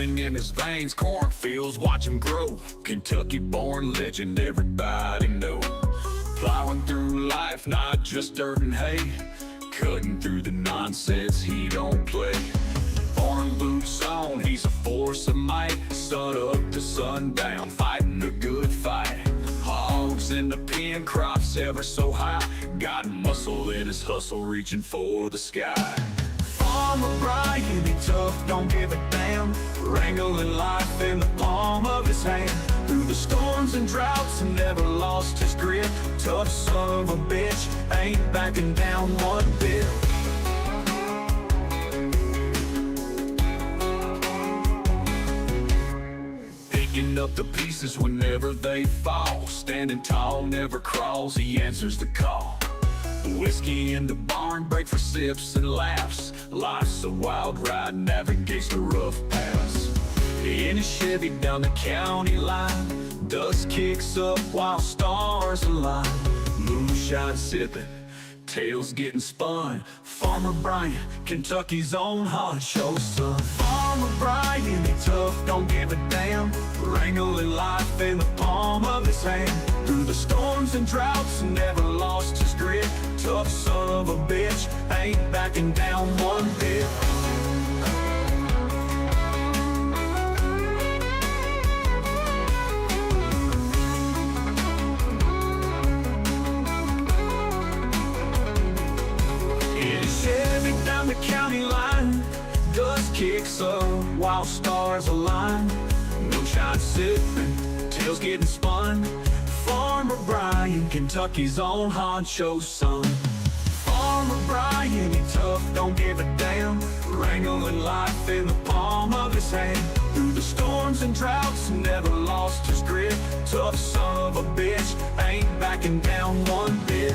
running in his veins, cornfields watch him grow. Kentucky-born legend, everybody know. Plowing through life, not just dirt and hay, cutting through the nonsense, he don't play. Farm boots on, he's a force of might, sun up to sundown, fighting a good fight. Hogs in the pen, crops ever so high, got muscle in his hustle, reaching for the sky. Farmer Brian, he tough, don't give a damn, wrangling life in the palm of his hand. Through the storms and droughts, and never lost his grit. Tough son of a bitch, ain't backing down one bit. Picking up the pieces whenever they fall, standing tall, never crawls, he answers the call. Whiskey in the barn, break for sips and laughs. Life's a wild ride, navigates the rough paths. In a Chevy down the county line, dust kicks up while stars align. Moonshine sipping, tails getting spun. Farmer Brian, Kentucky's own honcho son. Farmer Brian, he tough, don't give a damn, wrangling life in the palm of his hand. Through the storms and droughts, never lost his grit. Tough son of a bitch, ain't backing down one bit. Chevy down the county line, dust kicks up while stars align. Moonshine sipping, tails getting spun. Farmer Brian, Kentucky's own honcho son. Farmer Brian, he tough, don't give a damn, wrangling life in the palm of his hand. Through the storms and droughts, never lost his grit. Tough son of a bitch, ain't backing down one bit.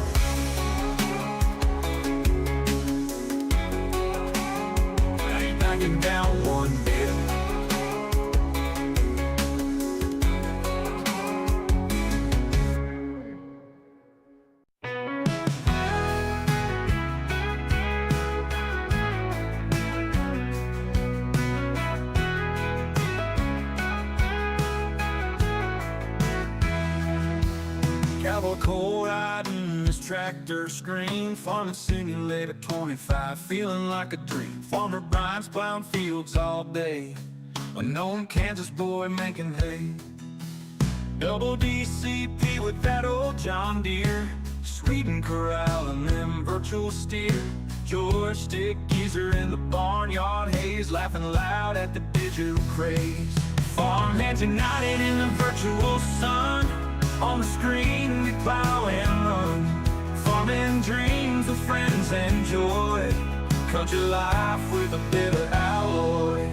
Down one bit. Cowboy cold riding his tractor scream, farming simulator 25, feeling like a dream. Farmer Brian's plowing fields all day, a known Kansas boy making hay. Double DCP with that old John Deere, Sweden corralling them virtual steer. Joystick geezer in the barnyard haze, laughing loud at the digital craze. Farm hands united in the virtual sun, on the screen we plow and run. Farming dreams with friends and joy, country life with a bit of alloy.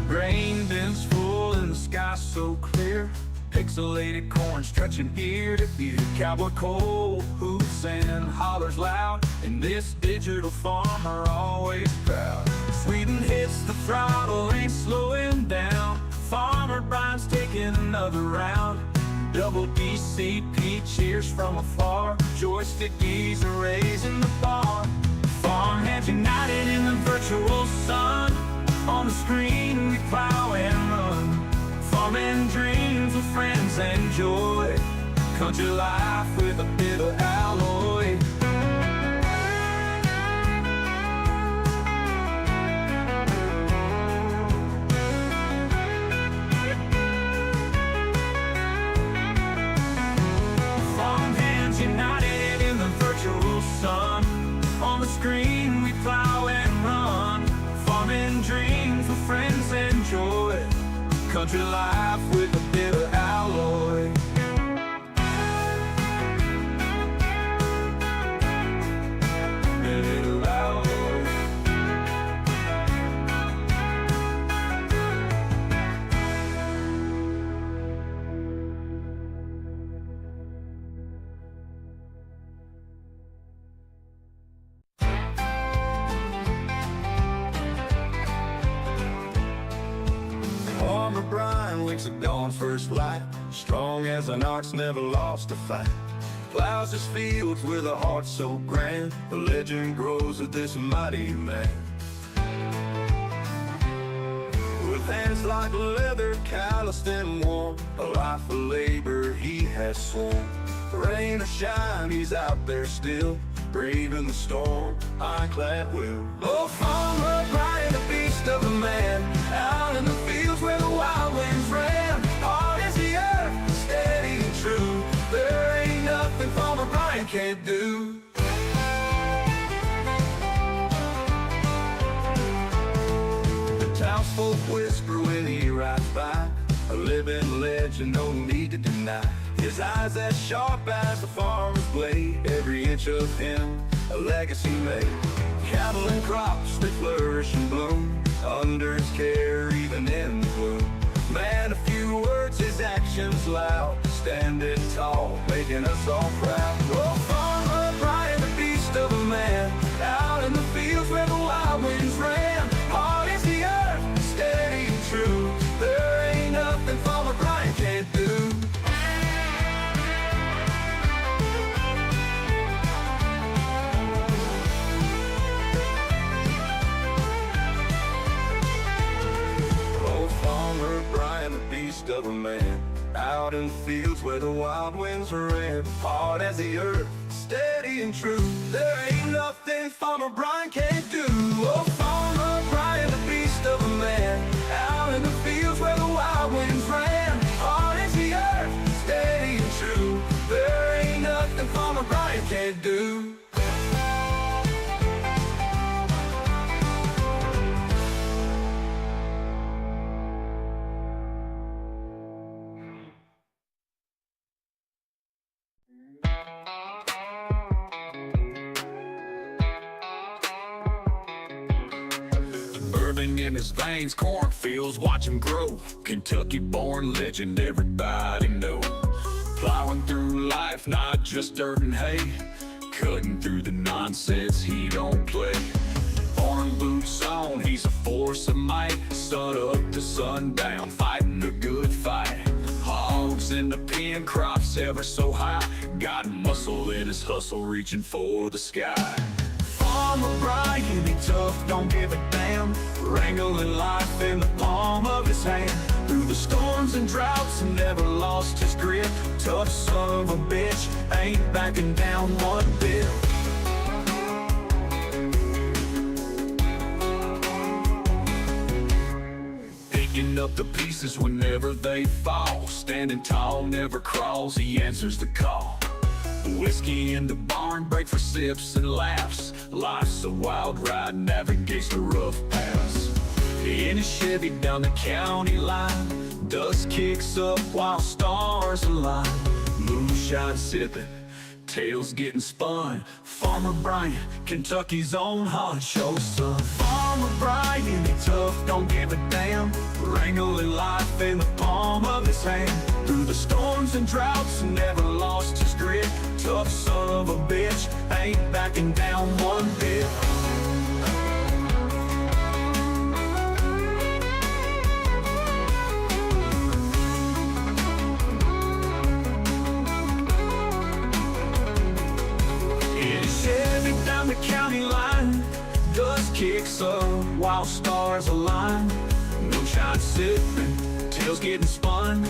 Grain bins full and the sky so clear, pixelated corn stretching ear to ear. Cowboy coal hoots and hollers loud, and this digital farmer always proud. Sweden hits the throttle, ain't slowing down. Farmer Brian's taking another round. Double DCP cheers from afar, joystick geezer raising the bar. Farm hands united in the virtual sun, on the screen we plow and run. Farming dreams with friends and joy, country life with a bit of alloy. United in the virtual sun, on the screen we plow and run. Farming dreams with friends and joy, country life with a bit of alloy. Bit of alloy. Brian wakes at dawn, first light, strong as an ox, never lost a fight. plows his fields with a heart so grand. The legend grows of this mighty man. With hands like leather, calloused and warm, a life of labor he has sworn. Rain or shine, he's out there still, braving the storm, ironclad will. Oh, farmer Brian, the beast of a man, out in the fields where the wild winds ran. Hard as the earth, steady and true, there ain't nothing farmer Brian can't do. The townsfolk whisper when he rides by, a living legend, no need to deny. His eyes as sharp as the farmer's blade, every inch of him a legacy made. Cattle and crops that flourish and bloom under his care, even in the gloom. Man, a few words, his actions loud, standing tall, making us all proud. Oh, farmer Brian, the beast of a man, out in the fields where the wild winds ran. Hard as the earth, steady and true, there ain't nothing farmer Brian can't do. Of a man, out in fields where the wild winds ran. Hard as the earth, steady and true, there ain't nothing farmer Brian can't do. Oh, farmer Brian, the beast of a man, out in the fields where the wild winds ran. Hard as the earth, steady and true, there ain't nothing farmer Brian can't do. Burning in his veins, cornfields, watch him grow. Kentucky-born legend, everybody know. Plowing through life, not just dirt and hay, cutting through the nonsense, he don't play. Foreign boots on, he's a force of might, sun up to sundown, fighting a good fight. Hogs in the pen, crops ever so high, got muscle in his hustle, reaching for the sky. Farmer Brian, he tough, don't give a damn, wrangling life in the palm of his hand. Through the storms and droughts, never lost his grip. Tough son of a bitch, ain't backing down one bit. Picking up the pieces whenever they fall, standing tall, never crawls, he answers the call. Whiskey in the barn, break for sips and laughs. Life's a wild ride, navigates the rough paths. In a Chevy down the county line, dust kicks up while stars align. Moonshine sipping, tales getting spun. Farmer Brian, Kentucky's own honcho son. Farmer Brian, he tough, don't give a damn, wrangling life in the palm of his hand. Through the storms and droughts, never lost his grit. Tough son of a bitch, ain't backing down one bit. In a Chevy down the county line, dust kicks up while stars align. Moonshine sipping, tales getting spun.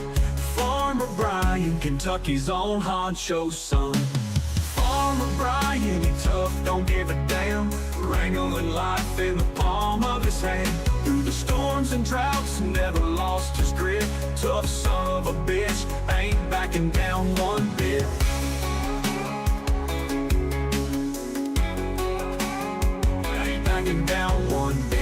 Farmer Brian, Kentucky's own honcho son. Farmer Brian, he tough, don't give a damn, wrangling life in the palm of his hand. Through the storms and droughts, never lost his grip. Tough son of a bitch, ain't backing down one bit. Ain't backing down one bit.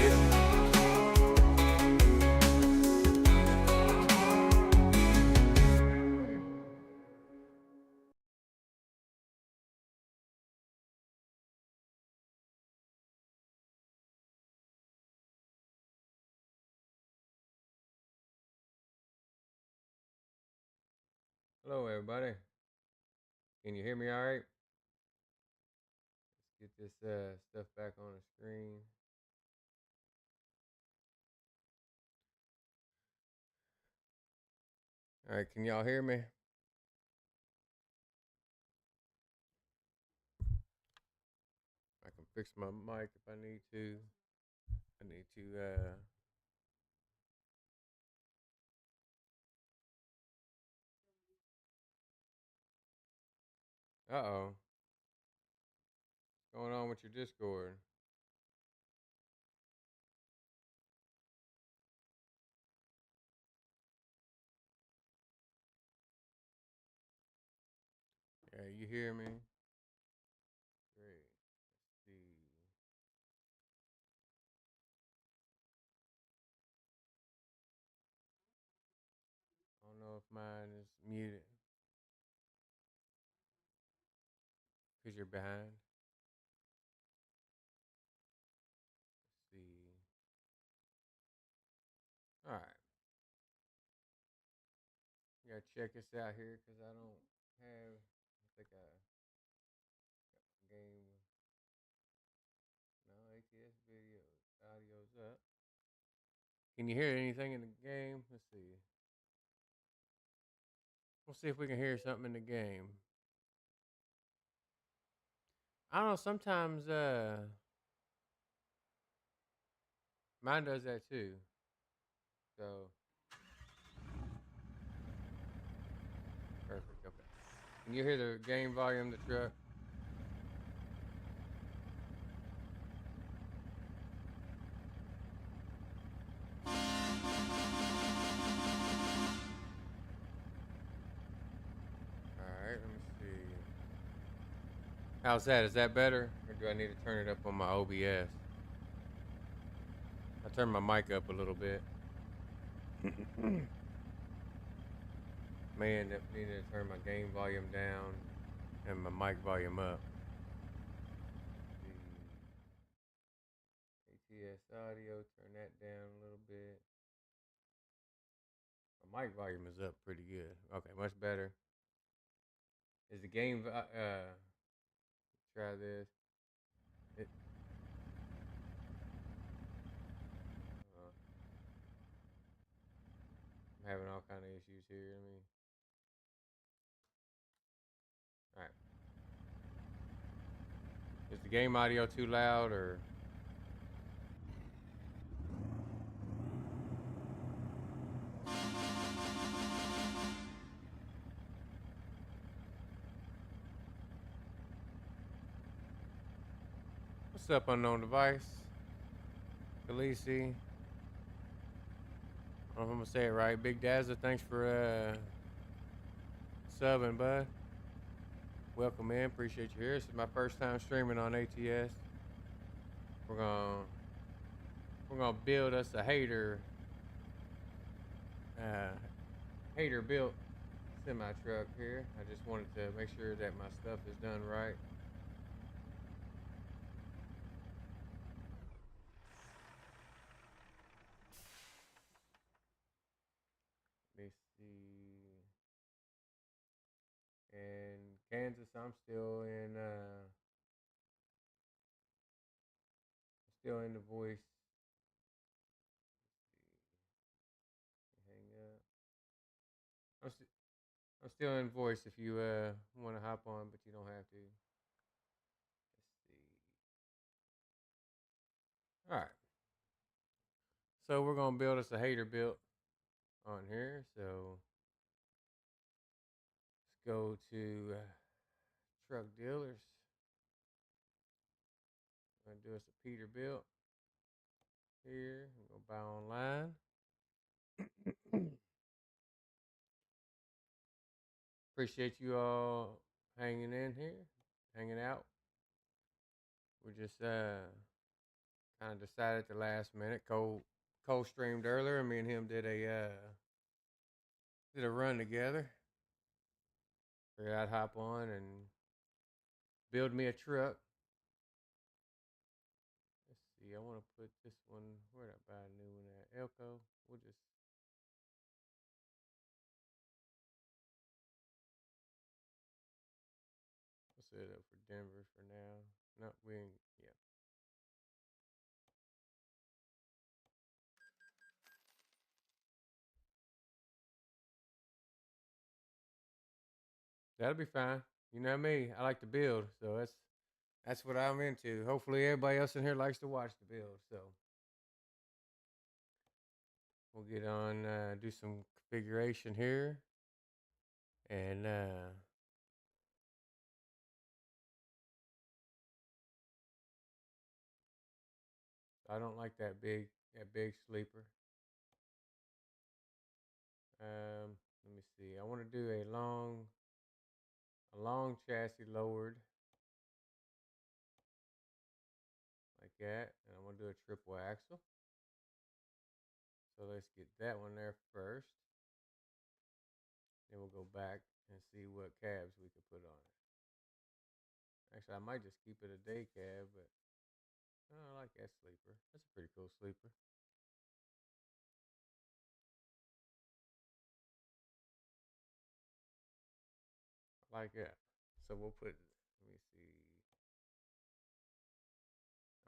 Hello, everybody. Can you hear me all right? Let's get this stuff back on the screen. All right, can y'all hear me? fix my mic if I need to. I need to uh-oh. What's going on with your Discord? Yeah, you hear me? Great. Let's see. I don't know if mine is muted because you're behind. Let's see. All right. You gotta check this out here because I don't have. I think I got my game. No ATS video. Audio's up. Can you hear anything in the game? Let's see. We'll see if we can hear something in the game. I don't know. Sometimes mine does that too. So perfect. Okay. Can you hear the game volume, the truck? All right. Let me see. How's that? Is that better, or do I need to turn it up on my OBS? I turned my mic up a little bit. May end up needing to turn my game volume down and my mic volume up. The ATS audio, turn that down a little bit. My mic volume is up pretty good. Okay, much better. Is the game? Try this. It, uh, I'm having all kind of issues here. All right. Is the game audio too loud or? What's up, unknown device? Khaleesi. I don't know if I'm gonna say it right. Big Dazza, thanks for subbing, bud. Welcome in. Appreciate you here. This is my first time streaming on ATS. We're gonna build us a hater built semi truck here. I just wanted to make sure that my stuff is done right. Let me see. In Kansas, I'm still in the voice. Hang up. I'm still in voice if you want to hop on, but you don't have to. Let's see. All right. So we're gonna build us a hater built on here. So let's go to truck dealers. I'm gonna do us a Peterbilt here. I'm gonna buy online. Appreciate you all hanging in here, hanging out. We just kind of decided at the last minute. Cole streamed earlier, and me and him did a run together. Figured I'd hop on and build me a truck. Let's see. I want to put this one. Where did I buy a new one at? Elko. We'll just. We'll set it up for Denver for now. No, we ain't. Yeah. That'll be fine. You know me. I like to build, so That's what I'm into. Hopefully, everybody else in here likes to watch the build. So we'll get on, do some configuration here, and I don't like that big sleeper. Let me see. I want to do a long chassis lowered like that, and I want to do a triple axle. So let's get that one there first. Then we'll go back and see what cabs we could put on it. Actually, I might just keep it a day cab, but I like that sleeper. That's a pretty cool sleeper. I like that. So we'll put. Let me see.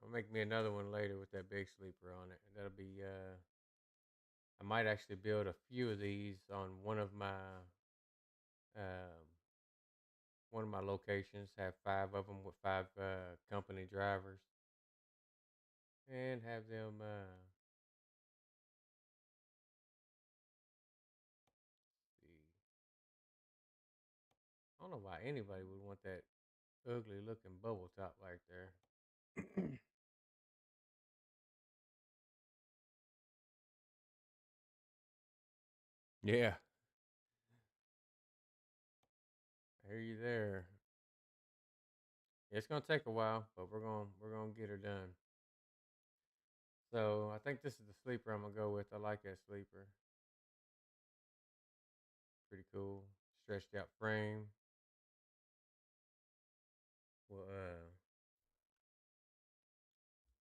I'll make me another one later with that big sleeper on it. That'll be. I might actually build a few of these on um, one of my locations. Have 5 of them with 5 company drivers, and have them. See, I don't know why anybody would want that ugly looking bubble top like there. Yeah, I hear you there. It's gonna take a while, but we're gonna get her done. So I think this is the sleeper I'm gonna go with. I like that sleeper. Pretty cool. Stretched out frame. Well,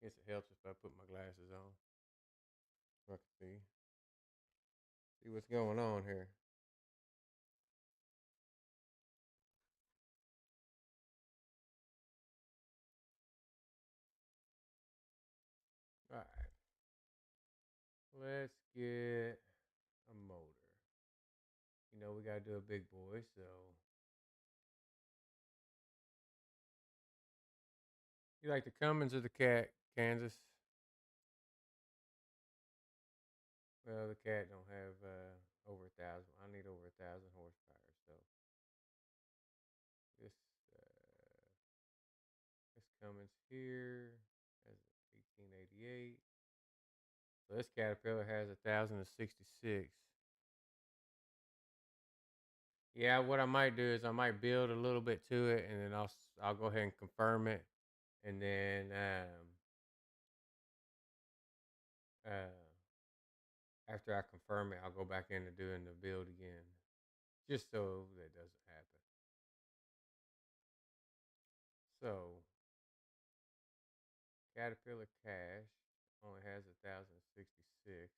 guess it helps if I put my glasses on so I can see what's going on here. All right, let's get a motor. We gotta do a big boy. So you like the Cummins or the Cat, Kansas? Well, the Cat don't have over 1,000. I need over 1,000 horsepower. So this this Cummins here has 1888. So this Caterpillar has 1,066. Yeah, what I might do is I might build a little bit to it, and then I'll go ahead and confirm it, and then after I confirm it, I'll go back into doing the build again, just so that doesn't happen. So Caterpillar Cash only has 1,066.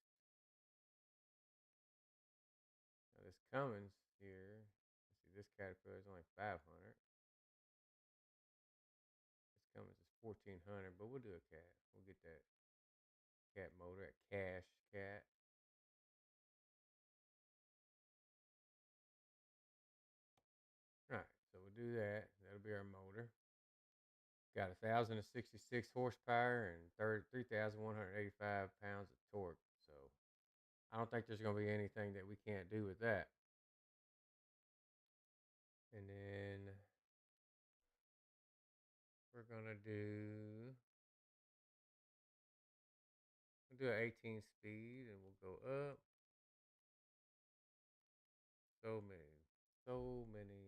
Now this Cummins here, let's see, this Caterpillar is only 500. This Cummins is 1,400, but we'll do a cat. We'll get that cat motor at Cash Cat. All right, so we'll do that. That'll be our motor. Got 1,066 horsepower and 3,185 pounds of torque. So I don't think there's going to be anything that we can't do with that. And then we're going to we'll do an 18 speed, and we'll go up. So many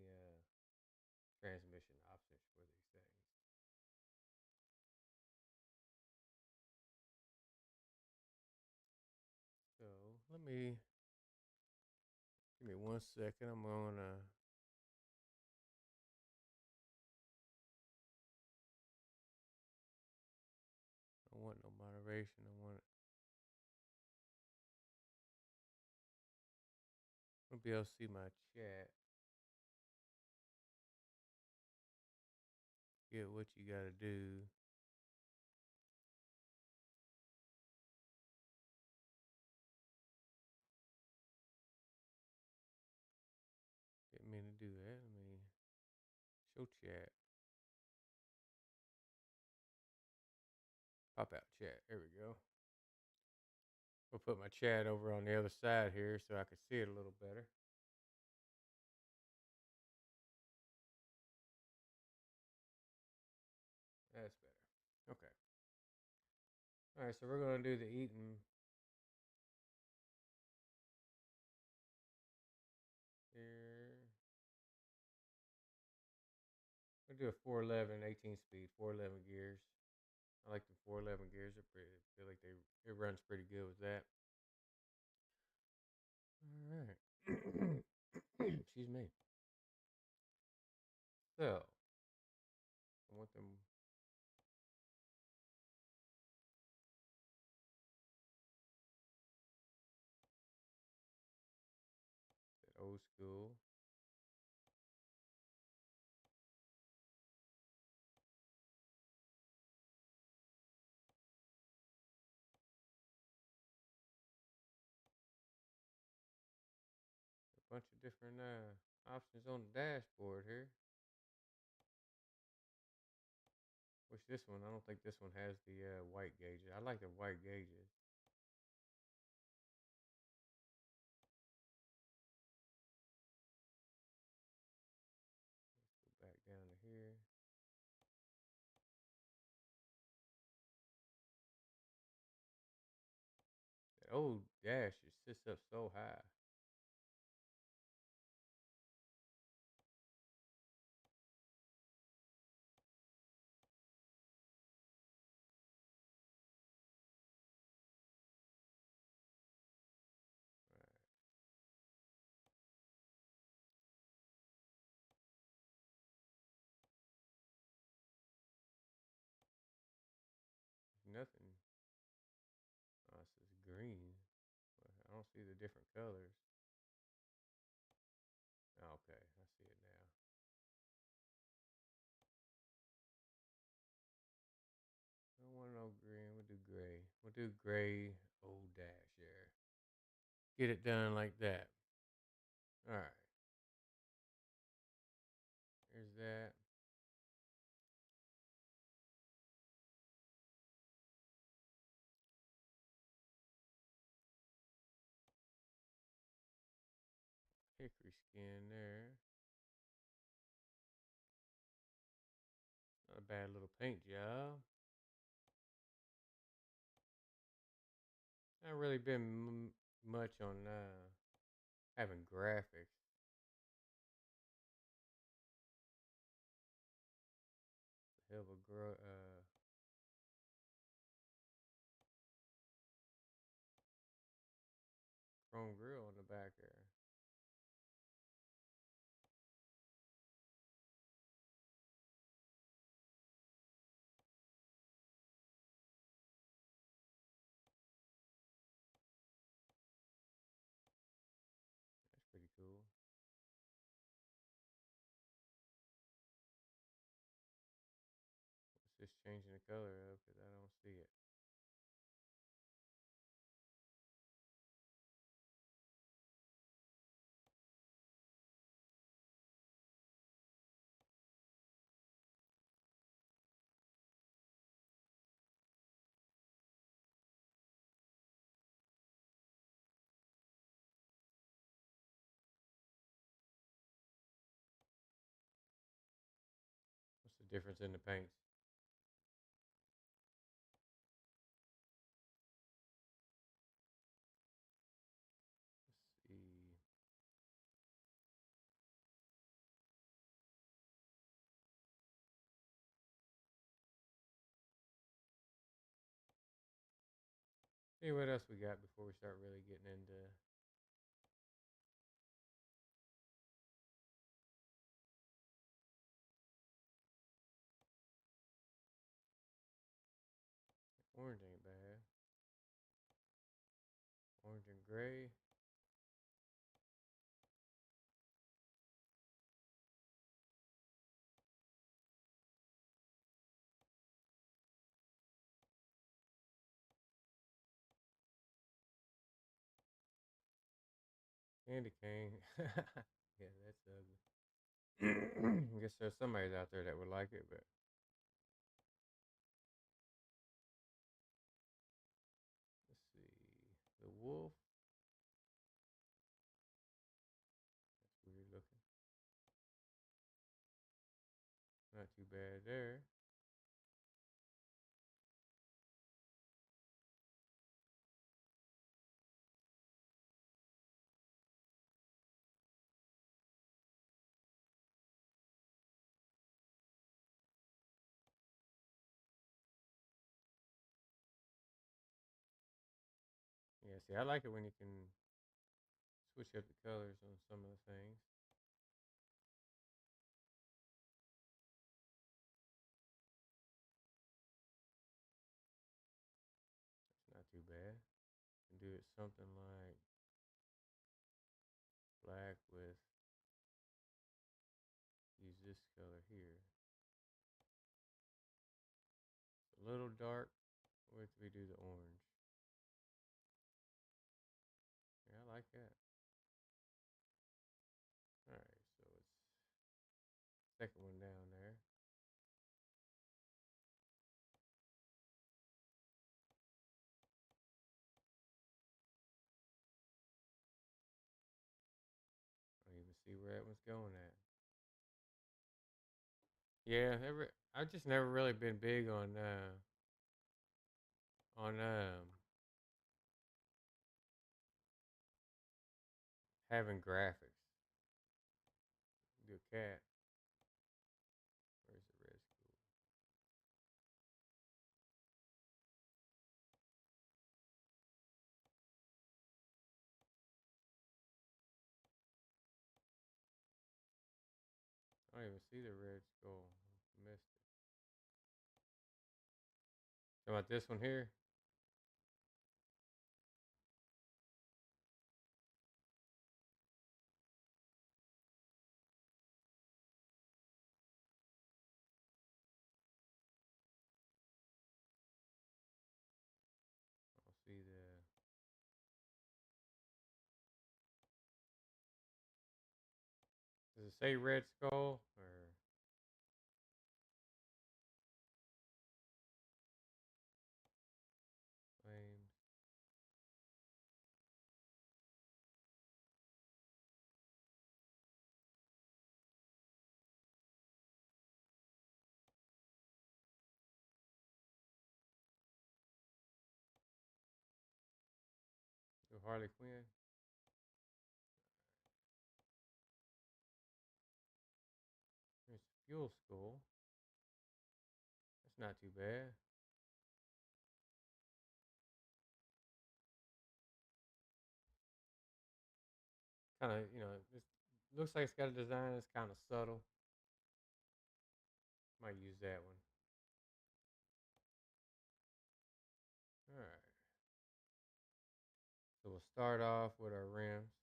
transmission options for these things. So let me give me 1 second. I don't want no moderation. I'll be able to see my chat. Get what you got to do. Get me to do that. Let me show chat. Pop out chat. There we go. We'll put my chat over on the other side here so I can see it a little better. That's better. Okay. All right, so we're going to do the eating here. We'll do a 411 18 speed, 411 gears. I like the 411 gears. They're pretty, I feel like it runs pretty good with that. All right. Excuse me. So, I want them. That old school. A bunch of different options on the dashboard here. Which this one, I don't think this one has the white gauges. I like the white gauges. Let's go back down to here. That old dash just sits up so high. Right. Nothing. Oh, it says green. But I don't see the different colors. Okay, I see it now. I don't want no green. We'll do gray. We'll do gray old dash there. Get it done like that. All right. There's that. Hickory skin there. Not a bad little paint job. Not really been much on having graphics. Hell of a chrome grill on the back there. That's pretty cool. It's just changing the color up because I don't see it. What's the difference in the paints? Let's see. See what else we got before we start really getting into orange. Ain't bad. Orange and gray. Candy cane. Yeah, that's ugly. I guess there's somebody out there that would like it, but wolf. That's weird looking. Not too bad there. Yeah, see, I like it when you can switch up the colors on some of the things. It's not too bad. You can do it something like black with, use this color here. A little dark with, we do the orange. Yeah, I like that. All right, so it's second one down there. I don't even see where that one's going at. Yeah, I've just never really been big on having graphics. Do a cat. Where's the red school? I don't even see the red skull. Missed it. How about this one here? I don't see the. Does it say red skull or flames? The Harley Quinn? There's fuel skull. That's not too bad. Kind of, it looks like it's got a design that's kind of subtle. Might use that one. All right. So we'll start off with our rims.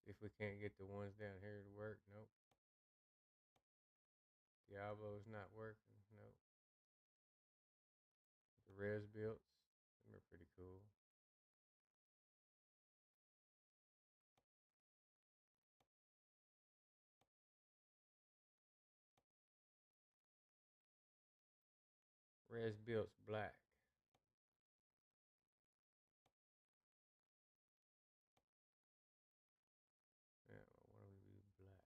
See if we can't get the ones down here to work. Nope. Diablo's not working. Nope. The res builts. Them are pretty cool. Res builts black. Yeah, well, why don't we do black?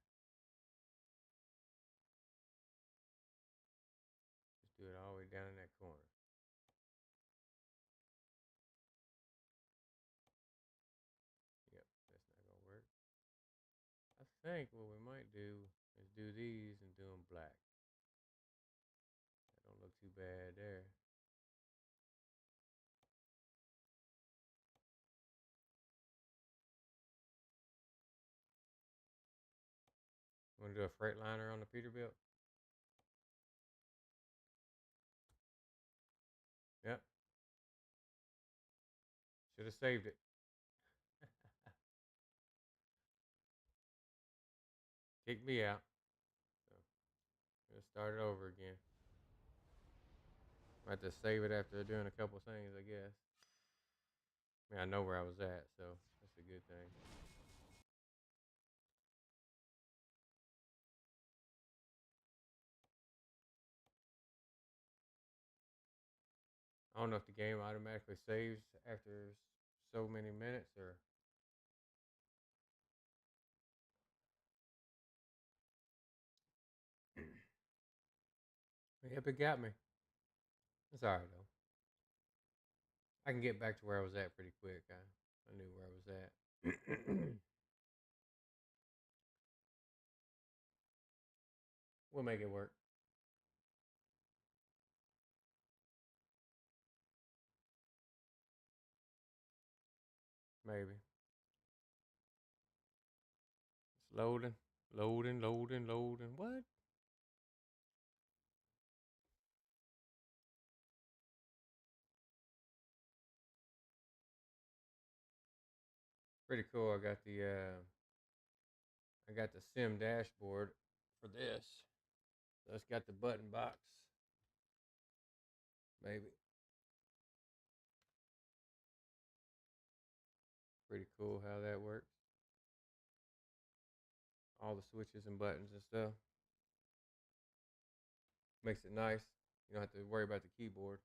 Just do it all the way down in that corner. Yep, that's not gonna work. I think what we might do is do these and do them black. That don't look too bad there. Want to do a Freightliner on the Peterbilt? Yep. Should have saved it. Kick me out. So we'll start it over again. I have to save it after doing a couple things, I guess. I mean, I know where I was at, so that's a good thing. I don't know if the game automatically saves after so many minutes or. Yep, it got me. It's alright though. I can get back to where I was at pretty quick. I knew where I was at. We'll make it work. Maybe. It's loading. Loading, loading, loading. What? Pretty cool. I got the sim dashboard for this. So it's got the button box. Maybe. Pretty cool how that works. All the switches and buttons and stuff. Makes it nice. You don't have to worry about the keyboard.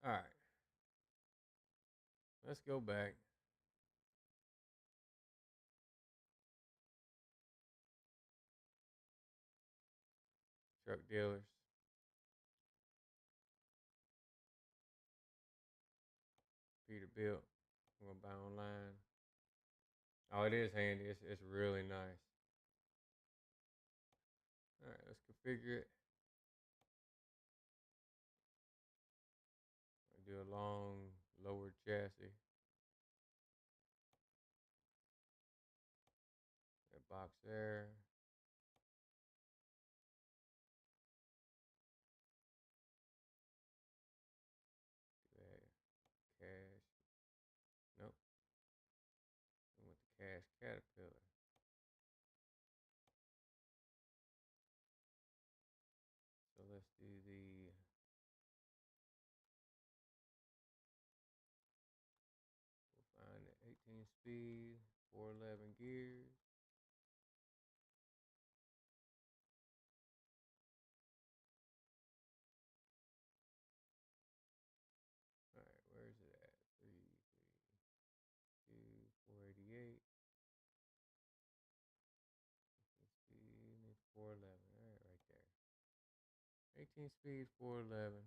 All right. Let's go back. Truck dealers. Peterbilt. I'm gonna buy online. Oh, it is handy. It's really nice. All right, let's configure it. Do a long lower chassis. That box there. Do that cash. Nope. I want the cash caterpillar. So let's do the we'll find the 18 speed, 411 gears. All right, where is it at? 332, 488. Speed needs 411. All right, right there. 18 speed, 411.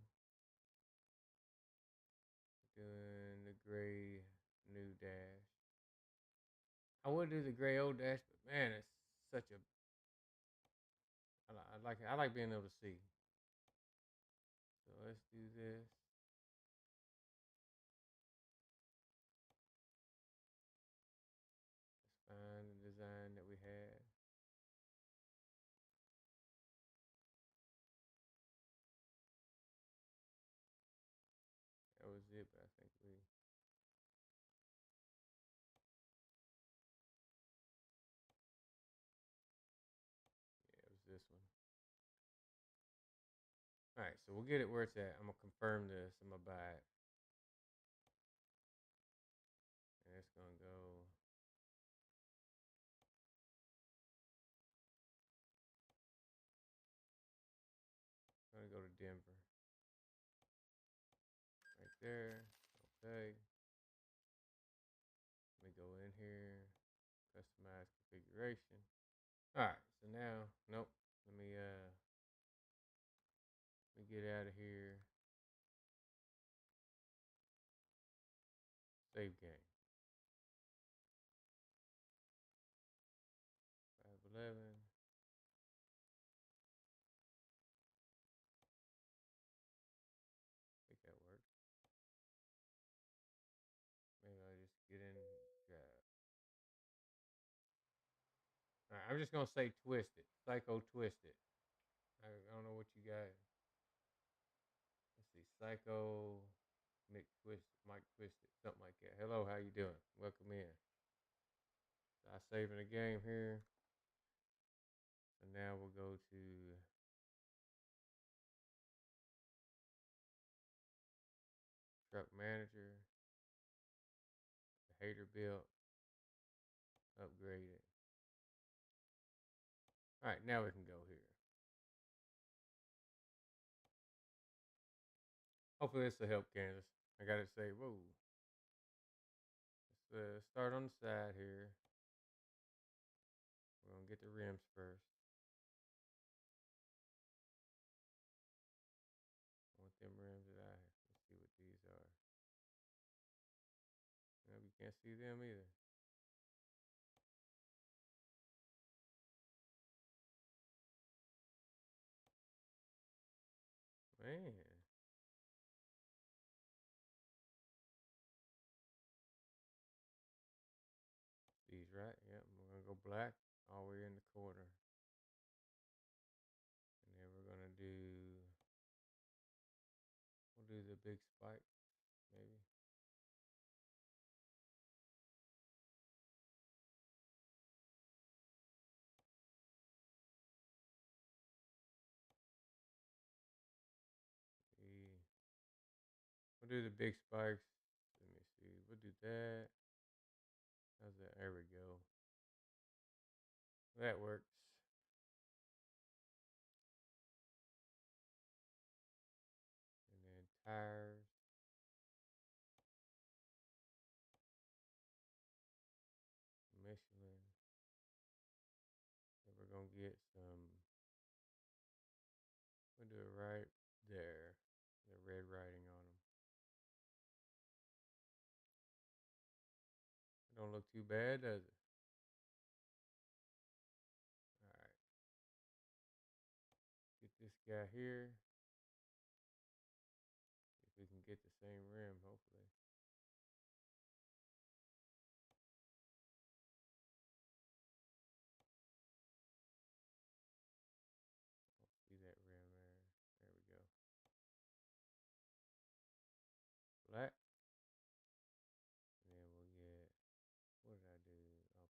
Doing the gray new dash. I would do the gray old dash, but man, it's such a. I like being able to see. So let's do this. Let's find the design that we had. That was it, but I think it was this one. All right, so we'll get it where it's at. I'm gonna confirm this. I'm gonna buy it, and it's gonna go. Gonna go to Denver. Right there. Okay. Let me go in here. Customize configuration. All right. So now, nope. Let me get out of here. Save game. 511. I think that works. Maybe I just get in. Yeah. All right. I'm just gonna say twist it. Psycho twist it. I don't know what you got. Let's see. Psycho Mick Twist, Mike Twisted, something like that. Hello, how you doing? Welcome in. So I saving the game here. And now we'll go to truck manager, the hater built, upgrade it. All right, now we can go here. Hopefully this will help, Kansas. I got to say, whoa. Let's start on the side here. We're gonna get the rims first. I want them rims that I have. Let's see what these are. Nope, you can't see them either. Man. These right? Yep. We're gonna go black all the way in the corner. And then we're gonna do we'll do the big spike, maybe. See. We'll do the big spikes. Let me see. We'll do that. How's that? There we go. That works. And then tires. Michelin. And we're gonna get some. We'll do it right there. The red writing on them. It don't look too bad, does it? All right. Get this guy here. See if we can get the same rim, hopefully. See that rim there. There we go. Black. And then we'll get, what did I do? Okay.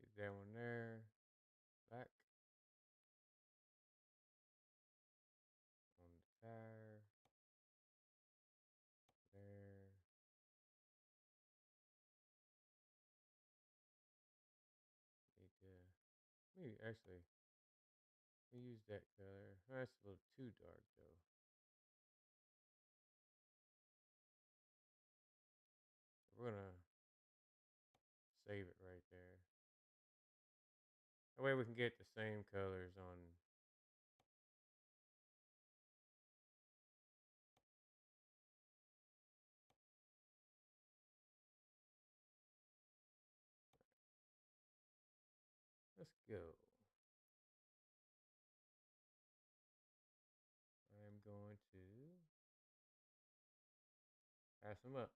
Get that one there. Black. On the tire. There. Need to, maybe actually, we use that color. Oh, that's a little too dark though. We're gonna save it right there. That way we can get the same colors on. Let's go. I am going to pass them up.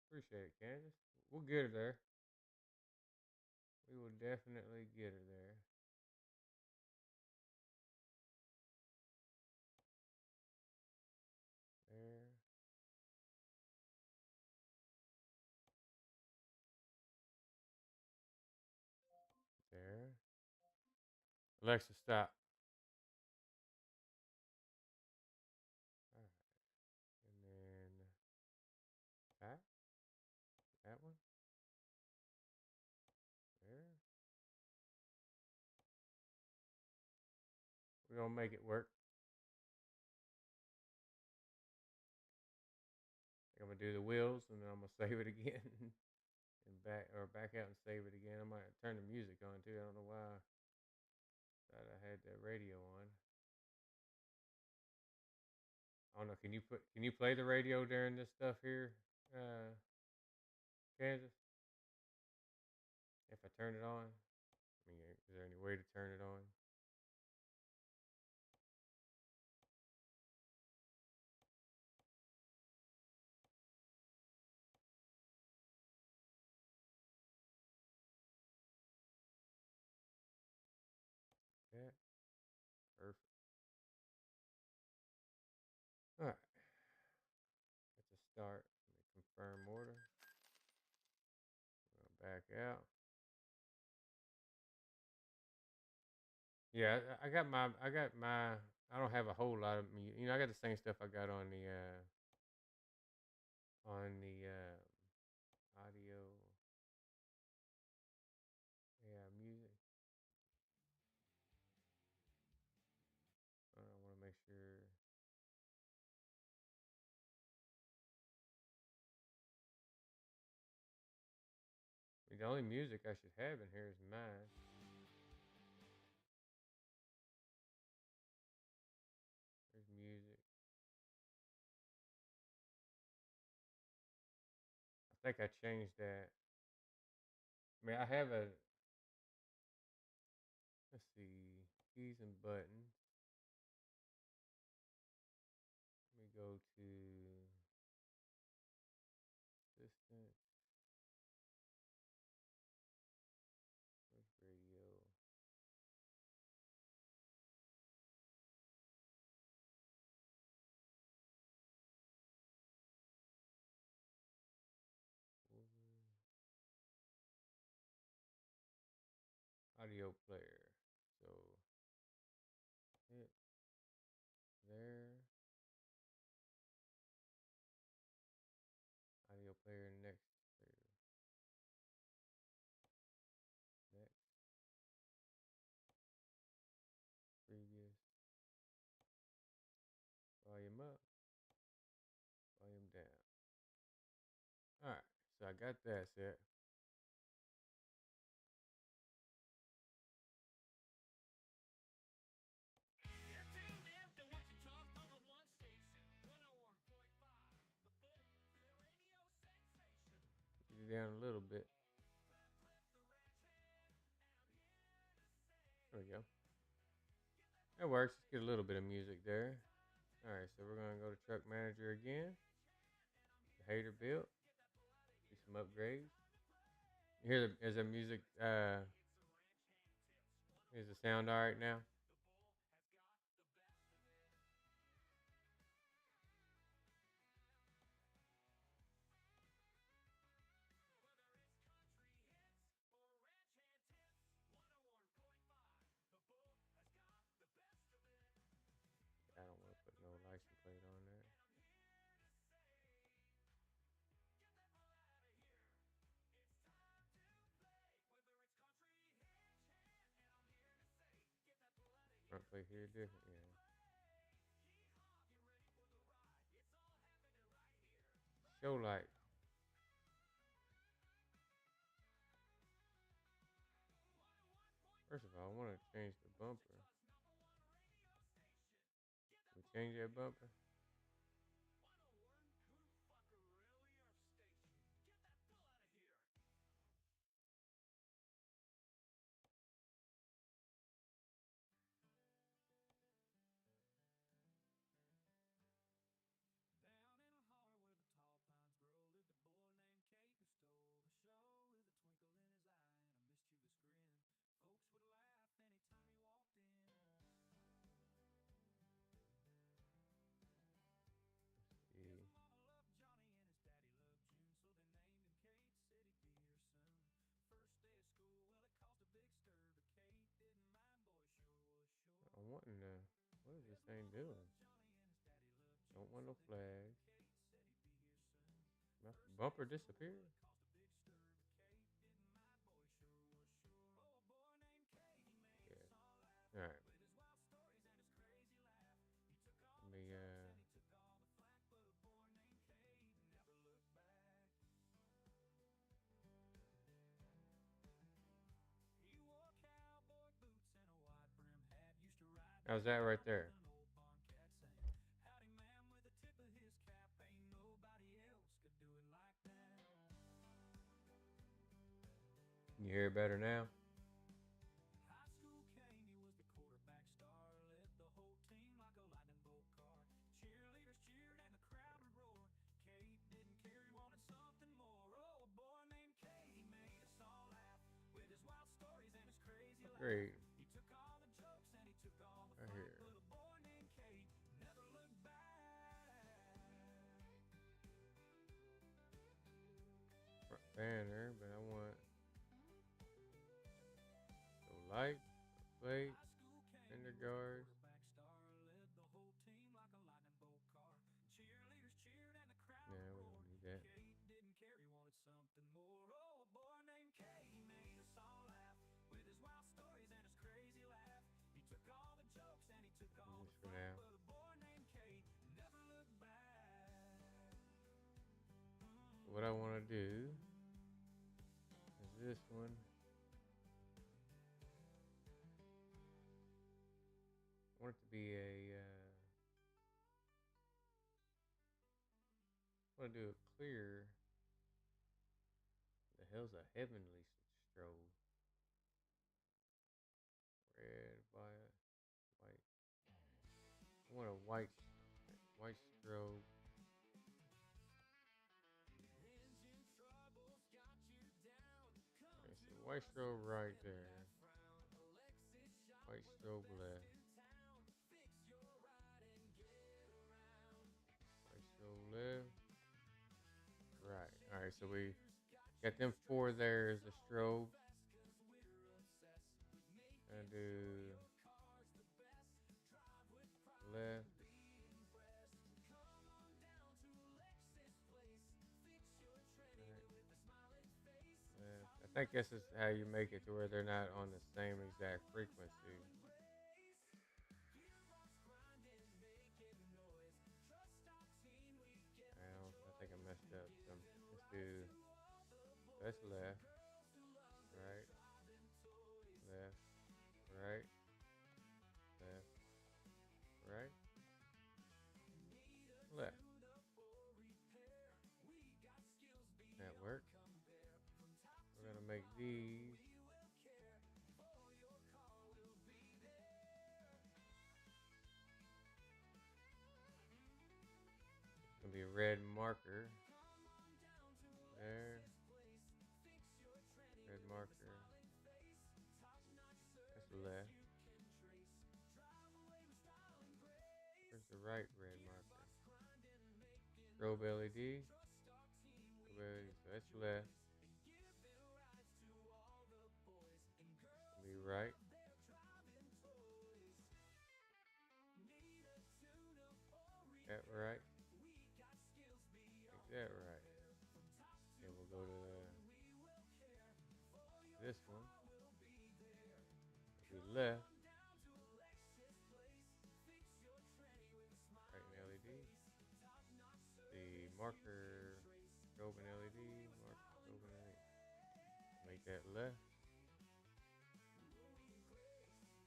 Appreciate it, Candace. We'll get her there. We will definitely get her there. There. There. Alexa, stop. All right. And then that. That one. There. We're going to make it work. I'm going to do the wheels and then I'm going to save it again. And back out and save it again. I might turn the music on too. I don't know why I thought I had the radio on. I don't know. Can you play the radio during this stuff here, Kansas? If I turn it on? I mean, is there any way to turn it on? Yeah. Perfect. All right. That's a start. Let me confirm order. We're gonna back out. Yeah, I don't have a whole lot of, I got the same stuff I got on the audio, yeah, music. sure. I mean, the only music I should have in here is mine. There's music. I think I changed that. I mean, I have a, let's see, keys and buttons. Let me go to assistant. Where's radio? Audio player. So hit there. Audio player next player. Next. Previous. Volume up. Volume down. Alright, so I got that set. Get it down a little bit. There we go. That works. Let's get a little bit of music there. Alright, so we're gonna go to truck manager again. The Peterbilt. Do some upgrades. You hear is the music is the sound alright now? I don't want to put no license plate on there. Front plate here different, yeah. Show light. First of all, I want to change the bumper. We change that bumper. Yeah. I'm wanting to. What is this thing doing? Don't want no flags. My bumper disappeared. Yeah. All right. Let me How's that right there? Can you hear it better now? Great. Right here. Front banner, but I want the light, plate, fender guards. Nah, we don't need that. Just for now. So what I want to do is this one. I want it to be a. I want to do a clear. The hell's a heavenly strobe? Red, violet, white. I want a white strobe. Okay, so white strobe right there. White strobe left. White strobe left. Right. All right. So we got them four there as the strobe. And do left. Right, left. I think this is how you make it to where they're not on the same exact frequency. I think I messed up. So let's do that's left, right, left, right, left, right, left. That works. We're gonna make these. It's gonna be a red marker. There. Red marker. That's left. Where's the right red marker? Strobe LED. Strobe LED. So that's left. Be right. That right. Make that right. And we'll go to this one. Be left. Right in LED. The marker, strobe and LED. Marker, strobe and LED. Make that left.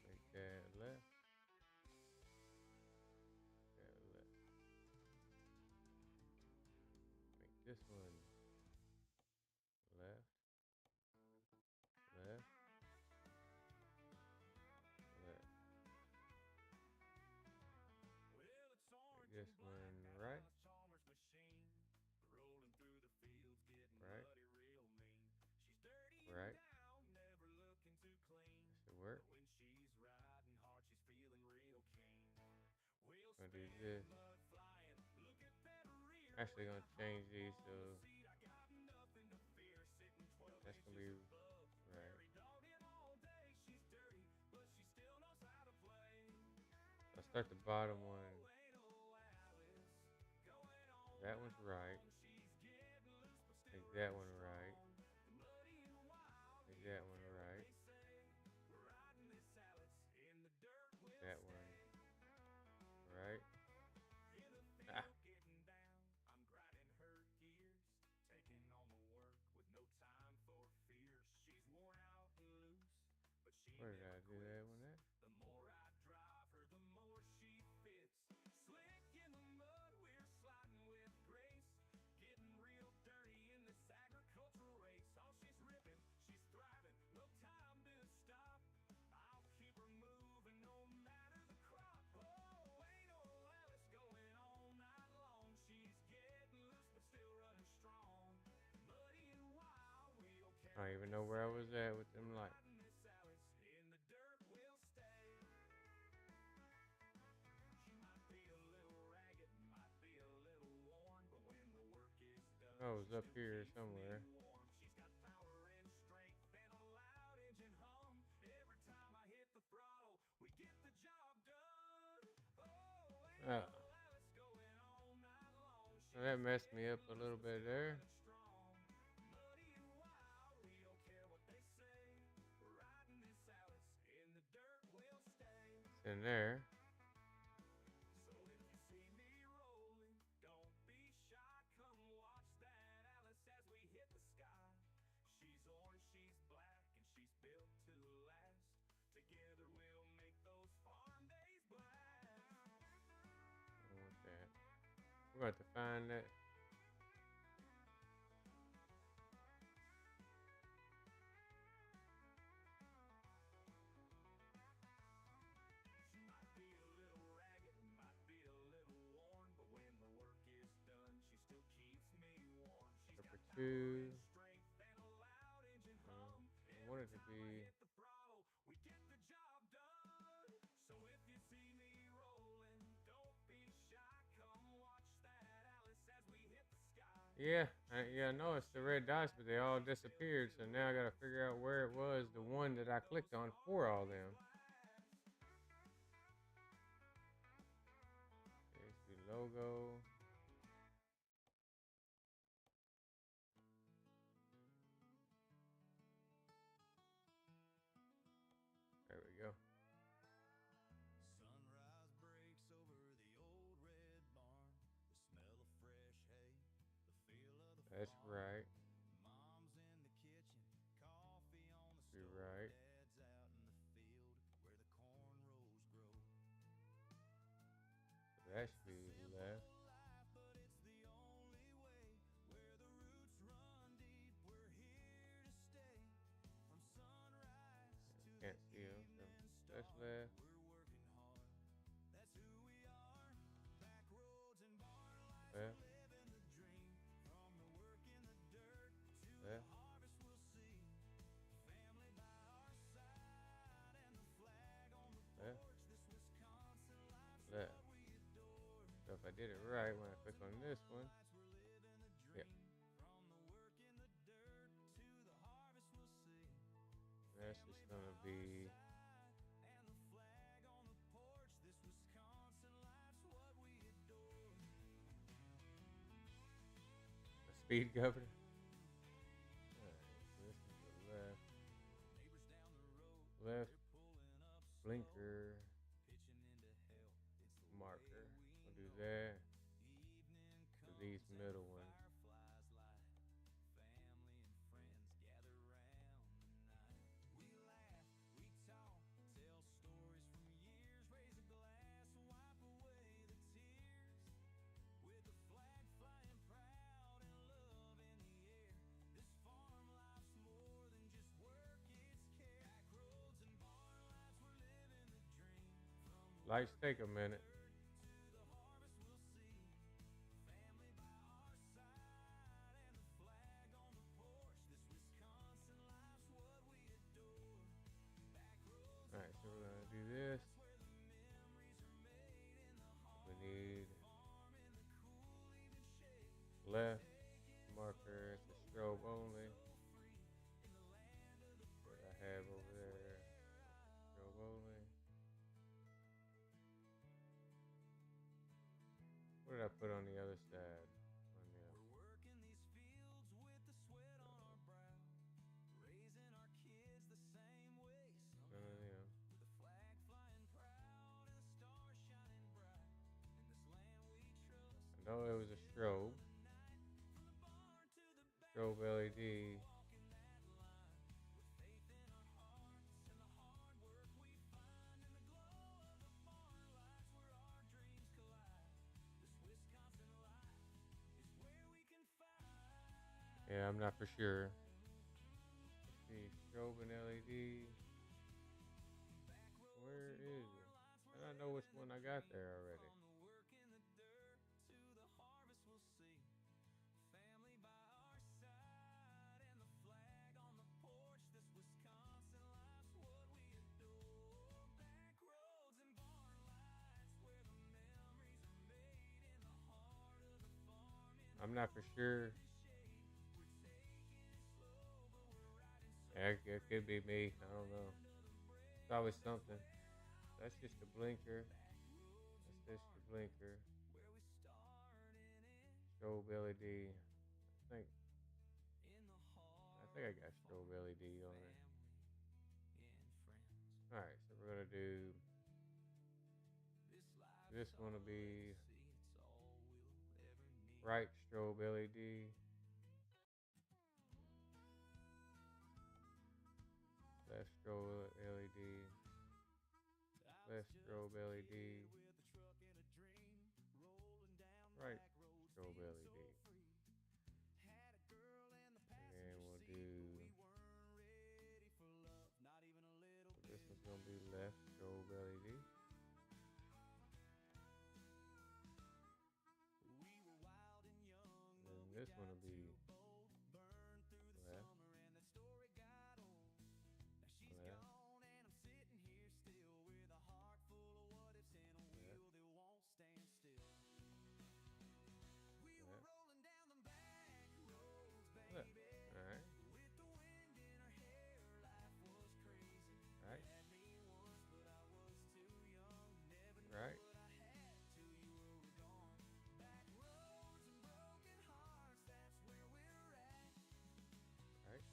Make that left. That left. Make this one left. Left. Left. Make this one right. Right. Right. That should work. Gonna do this. Actually gonna change these so that's gonna be right. I'll start the bottom one. That one's right. Make that one right. Make that one right. That one right. Ah. Where did I do that one at? I don't even know where I was at with them lights. I was up here somewhere. Oh. That messed me up a little bit there. It's in there. We're going to have to find that. She might be a little ragged, might be a little worn, but when the work is done, she still keeps me warm. She's got Number power 2. and strength and a loud engine hum. I Every want it to time I be. hit the throttle, we get the job done. So if you see me rolling, don't be shy. Come watch that Alice as we hit the sky. Yeah, I noticed the red dots, but they all disappeared. So now I got to figure out where it was, the one that I clicked on for all them. There's the logo. There we go. Sunrise breaks over the old red barn. The smell of fresh hay, the feel of the That's farm. right. Mom's in the kitchen, coffee on the You're stove. right. Dad's out in the field where the corn rows grow. That should be left. Life, but it's the only way. Where the roots run deep, we're here to stay. From sunrise to Can't the see them. So evening that's star, left. we're working hard. That's who we are. Back roads and barn lights, Left. we're living the dream. From the work in the dirt to Left. the harvest we'll see. Family by our side and the flag on the Left. porch. This Wisconsin life's Left. what we adore. So if I did it right when I click on this one, yeah, that's just gonna be a speed governor. Alright, so this is the left. Left blinker marker. We'll do that. For these middle ones. Lights take a minute. Alright, so we're gonna do this. We need left marker, it's a strobe only. What I have over there, strobe only. What did I put on the other side? We're working these fields with the sweat on our brow, raising our kids the same way somehow. With the flag flying proud and the stars shining bright, in this land we trust. I know it was a strobe. Strobe LED. Yeah, I'm not for sure. Let's see, strobe and LED. Where is it? I don't know which one I got there already. I'm not for sure. It could be me. I don't know. It's always something. That's just a blinker. That's just the blinker. Strobe LED. I think I got strobe LED on it. Alright, so we're gonna do this one will be right strobe LED. Left strobe LED. Left strobe LED. Right this one will be left. Left. Left. Left. All right. Right. Right. Right. Right.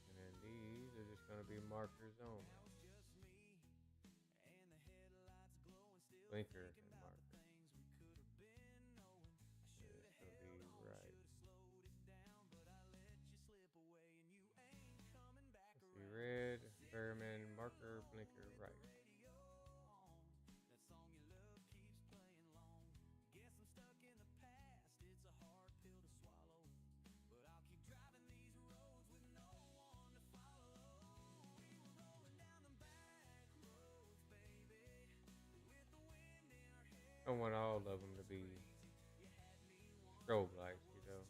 And then these are just going to be markers only. Blinker and marker. And this will be right. Let's see, red, Bearman, marker, blinker, right. I want all of them to be strobe lights, you know.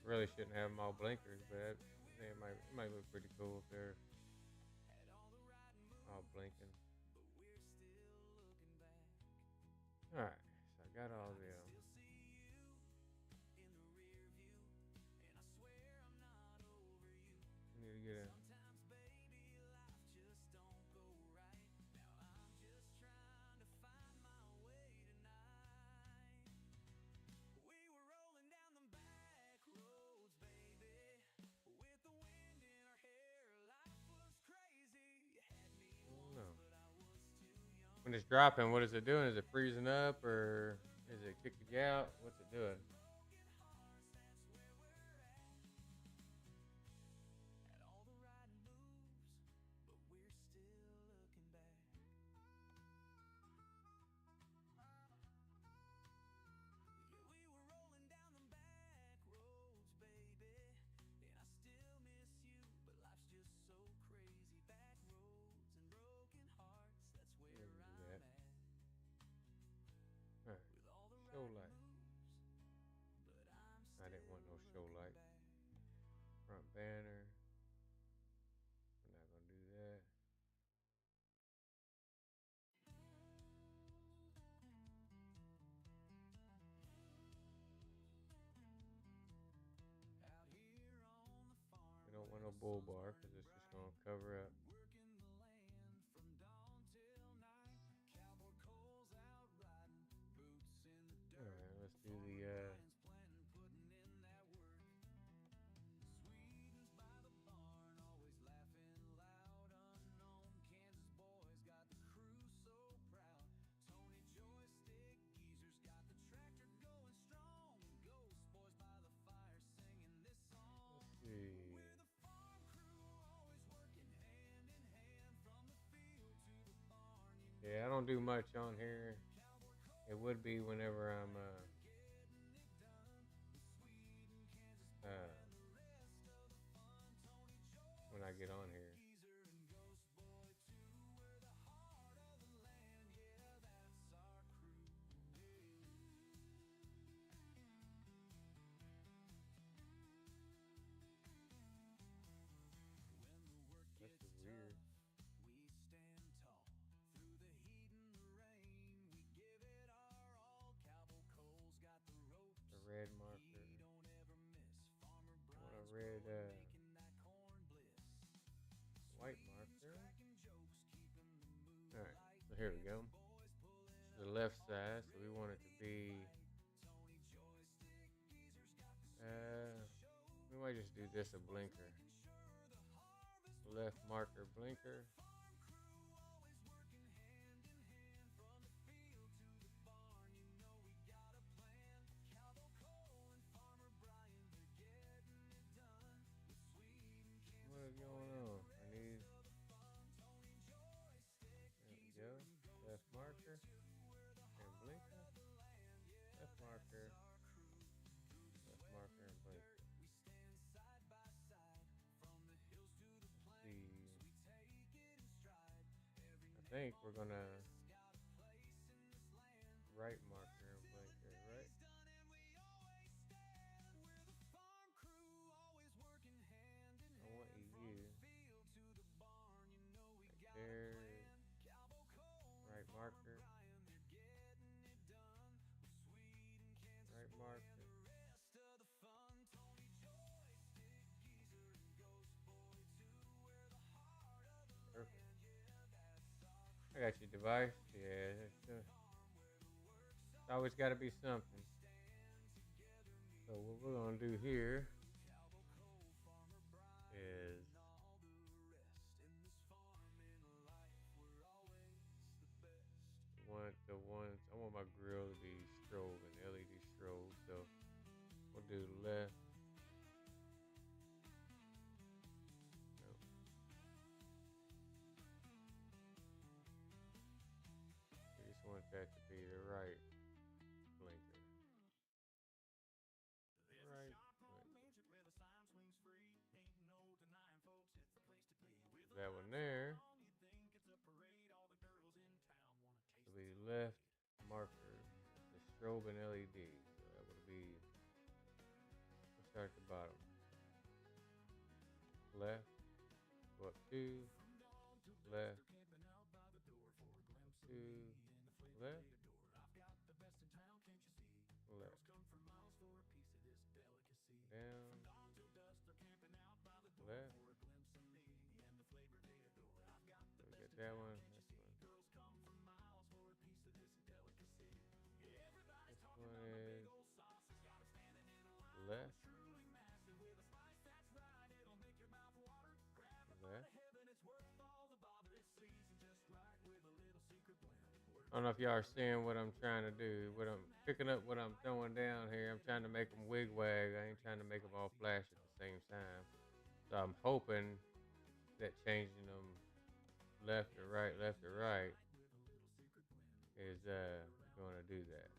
Really shouldn't have them all blinkers, but it might look pretty cool if they're all blinking. All right, so I got all them. I need to get a no. When it's dropping, what is it doing? Is it freezing up or is it kicking you out? What's it doing? Alright, show light. I didn't want no show light. Front banner. We're not gonna do that. We don't want no bull bar because it's just gonna cover up. Alright, let's do the yeah, I don't do much on here. It would be whenever I'm when I get on here. That's just weird. A red marker. I want a red white marker. Alright, so here we go. This is the left side, so we want it to be we might just do this a blinker. Left marker blinker. What is going on? I need. There we go. Left marker and blinker. Left marker. Left marker and blinker. think we're gonna right marker and blinker, right? I want EU right there. Right marker. Right marker. Perfect. I got your device. Yeah, it's always got to be something. So what we're gonna do here is I want my grill to be strobe and LED strobe. So we'll do left. No, we just want that to be the right blinker. Right blinker. That one there. So be left marker, the strobe and LED. So that would be, we'll start at the bottom. Left, go up two, left, two, left, left, down, left. So we got that one, this one. This one is left, left. I don't know if y'all are seeing what I'm trying to do. What I'm picking up, what I'm throwing down here. I'm trying to make them wig wag. I ain't trying to make them all flash at the same time. So I'm hoping that changing them left to right is going to do that.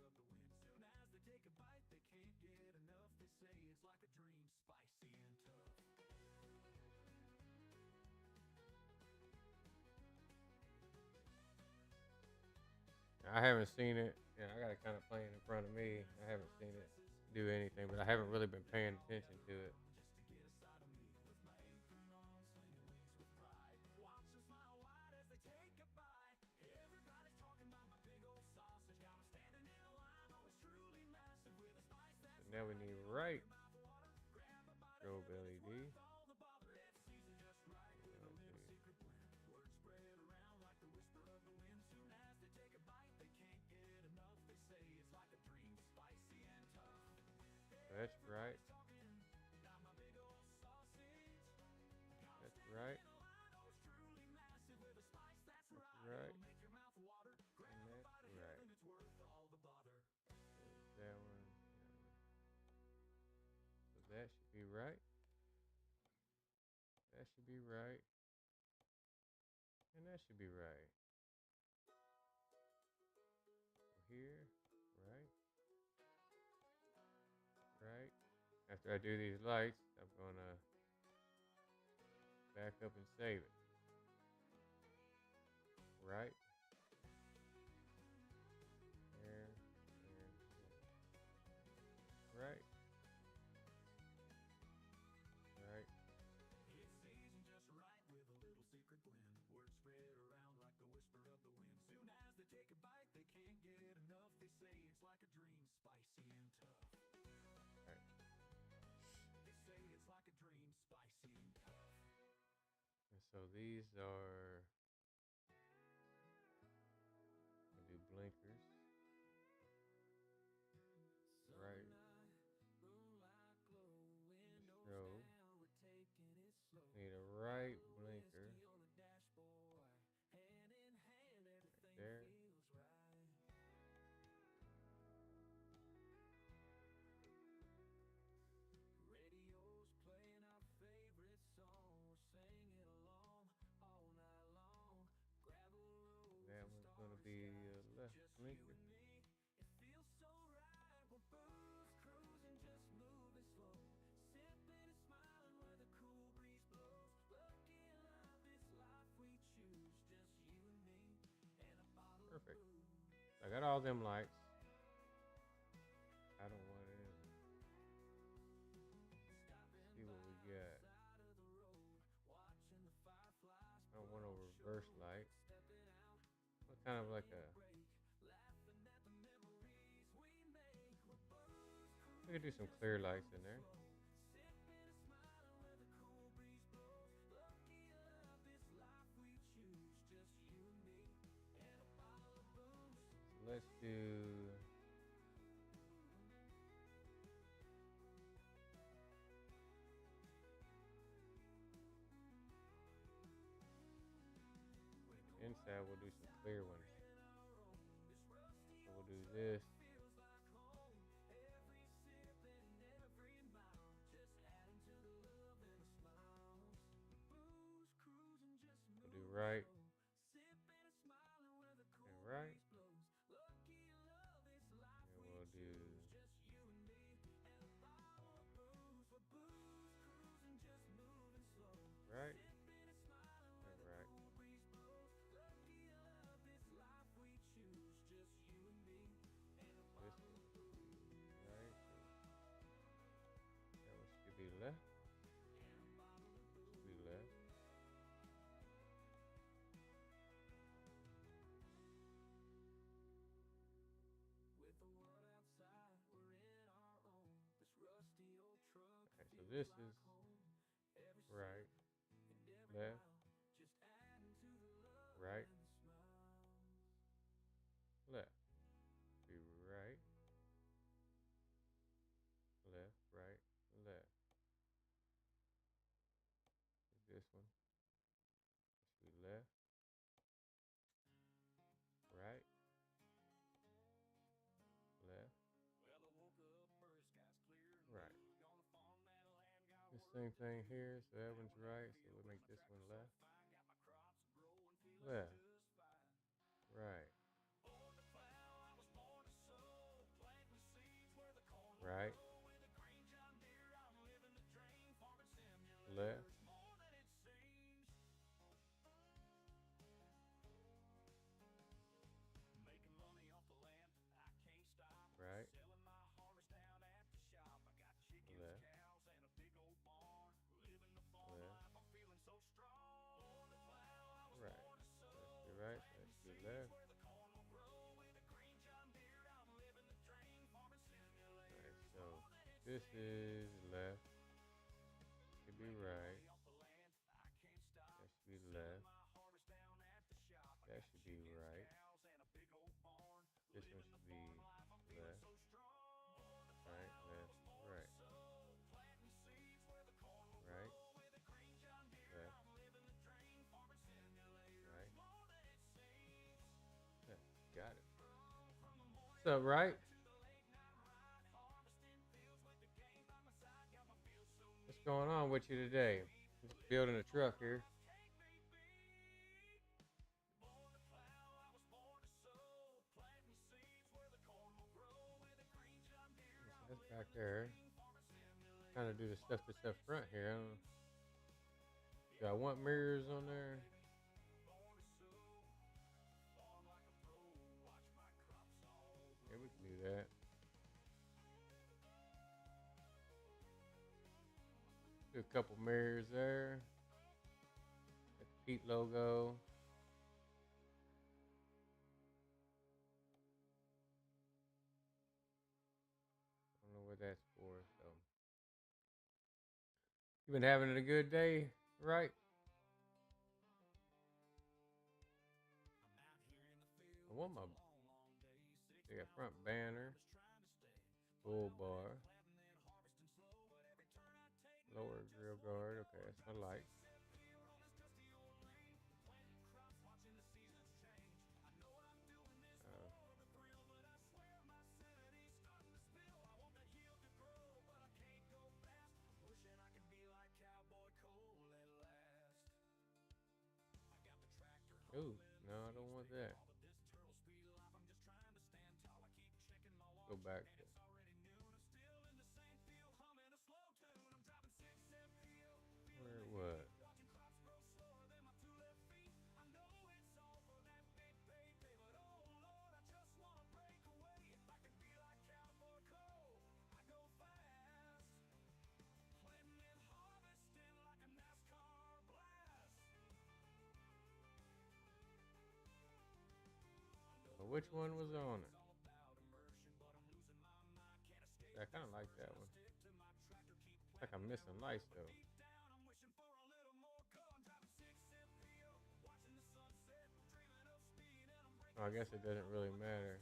I haven't seen it. Yeah, I got it kind of playing in front of me. I haven't seen it do anything, but I haven't really been paying attention to it. So now we need right strobe LED. That's right. That's right. That's right. And that's right. So that one. So that should be right. That should be right. And that should be right. Here, right, right. After I do these lights, I'm gonna back up and save it. Right. There, there, right, right. Right. And so these are, I do blinkers. Right. Strobe. Need a right blinker. Right there. That one's gonna be a left blinker. Great. I got all them lights. I don't want it. See what we got. I don't want a reverse light. What kind of like a. We could do some clear lights in there. So let's do. Inside, we'll do some clear ones. So we'll do this. We'll do right and right. And we'll do right and right. This one, right. That one should be left. Should be left. Okay, so this is right, left, right, left. Be right, left, right, left. This one. This should be left, right, left, right. The same thing here, so that one's right, so we'll make this one left, left, right, right, left, right, left, left, right. That's the right, that's the left. Alright, so this is left, should be right, that should be left, that should be right, this one should be left, right, left, right, right, left, right, left. Got it. What's up, right? What's going on with you today? Just building a truck here. So that's back there. Kind of do the stuff that's up front here. I don't know. Do I want mirrors on there? Yeah, we can do that. Do a couple mirrors there. Got the Pete logo. I don't know what that's for, so. You been having a good day, right? I want my front banner, full bar, lower grill guard. Okay, that's my light. Ooh, no, I don't want that. Go back to. Where what? which one was on it. I kind of like that one. Like I'm missing lights though. Oh, I guess it doesn't really matter.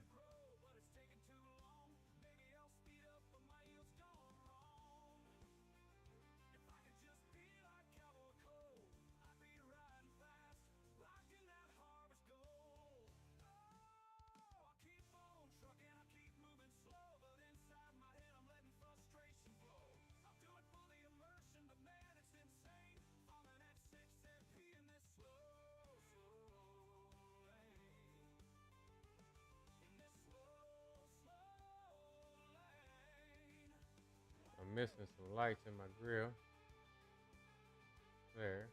I'm missing some lights in my grill. There.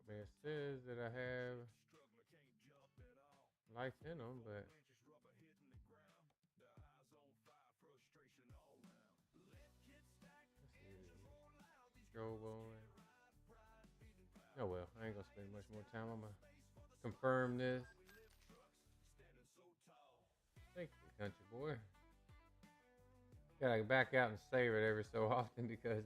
It says that I have lights in them, but let's see. Strobe on. Oh well, I ain't gonna spend much more time. I'm gonna confirm this. Thank you, country boy. Gotta back out and save it every so often because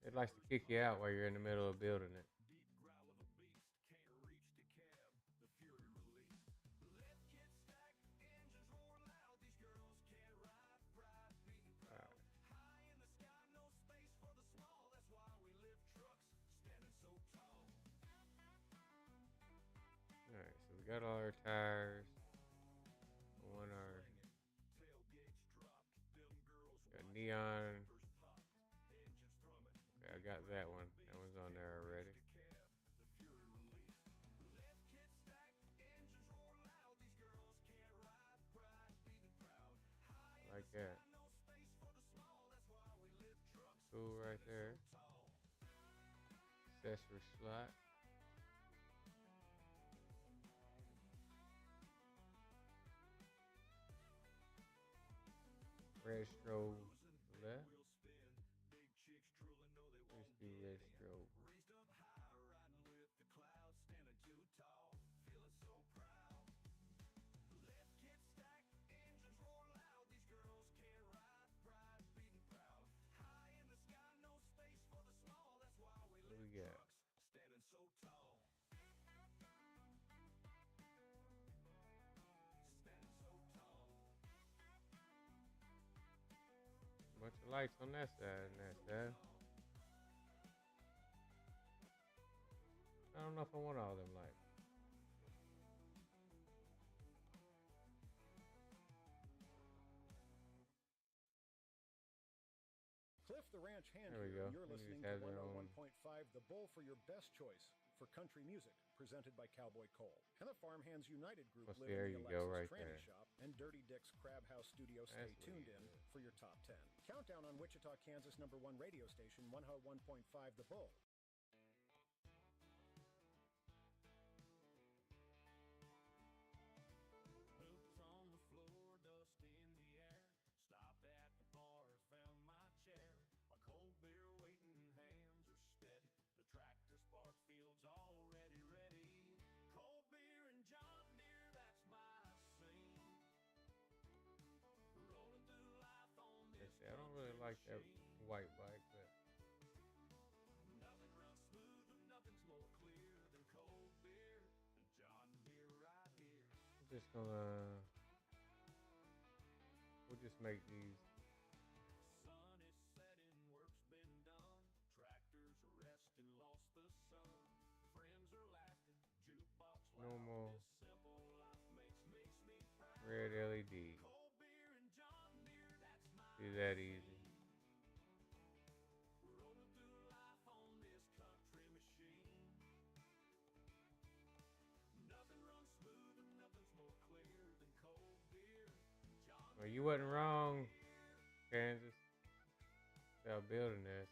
it likes to kick you out while you're in the middle of building it. Alright, so we got all our tires on our got neon. Okay, I got that one. That one's on there already. Like that. Cool right there. Accessory slot. Red strobe left. Let's do red strobe. What we got? Bunch of lights on that side and that side. I don't know if I want all them lights. Cliff the Ranch Hand There we here, go. and you're You listening just to have your own. 101.5 The Bull for your best choice for country music, presented by Cowboy Cole. And the Farmhands United Group Well, live there in the you go, Alexis right Tranny there. Shop and Dirty Dick's Crab House Studio. Stay That's tuned what in you do. for your top 10. Countdown on Wichita, Kansas #1 radio station, 101.5 The Bull. Boots on the floor, dust in the air. Stopped at the bar, found my chair. My cold beer waiting hands are steady. The tractor spark field's already ready. Cold beer and John Deere, that's my scene. Rolling through life on this. I don't really like that white bike, but Nothing runs smooth and nothing's more clear than cold beer and John Deere right here. I'm just gonna. We'll just make these. Sun is setting, work's been done. Tractors are resting, lost the sun. Friends are laughing, jukebox loud. Normal. This simple life makes me proud. Red LED. Cold beer and John Deere, that's my Do that easy. rolling through life on this country machine. Nothing runs smooth and nothing's more clear than cold beer. John Well, you wasn't wrong, Kansas, about building this.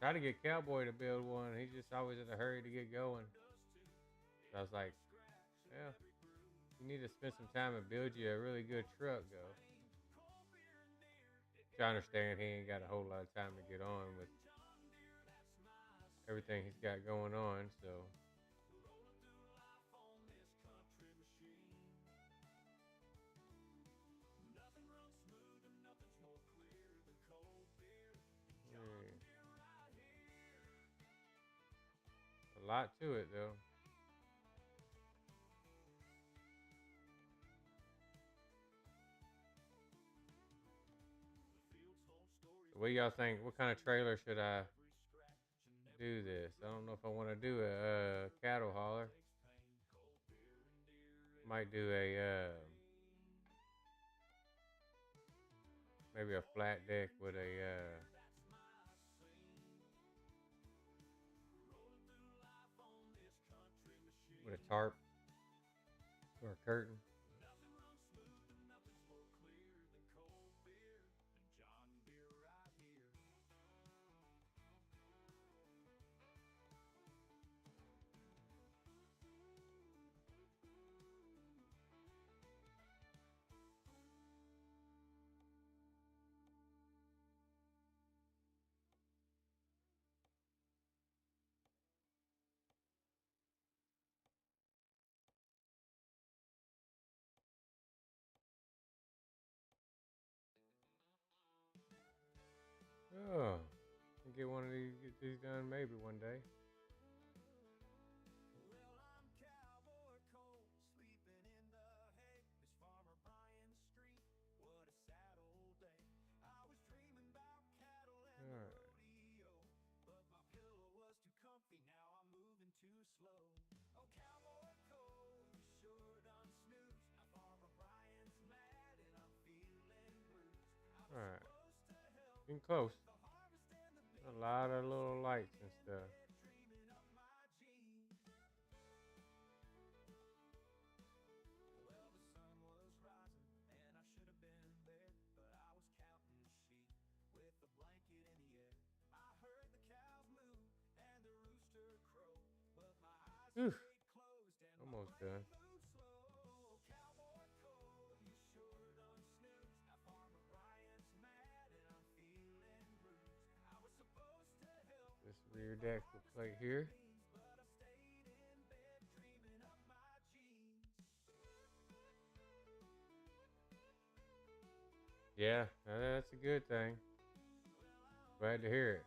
Try to get Cowboy to build one. He's just always in a hurry to get going. So I was like, well, you need to spend some time and build you a really good truck, though. Which I understand he ain't got a whole lot of time to get on with everything he's got going on. So a lot to it, though. What do y'all think? What kind of trailer should I do this? I don't know if I want to do a cattle hauler. Might do a maybe a flat deck with a tarp or a curtain. Oh, get one of these, get these done maybe one day. All right. All right. Getting close. A lot of little lights and stuff. Whew. Almost done. This rear deck will plate here. Yeah, that's a good thing. Glad to hear it.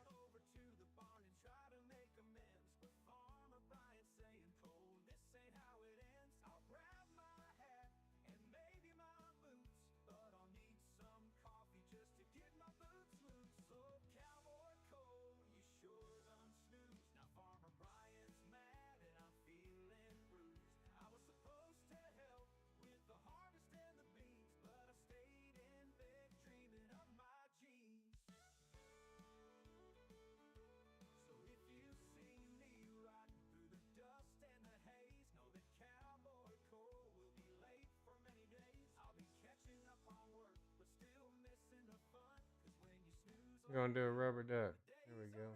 We're gonna do a rubber duck. Here we go.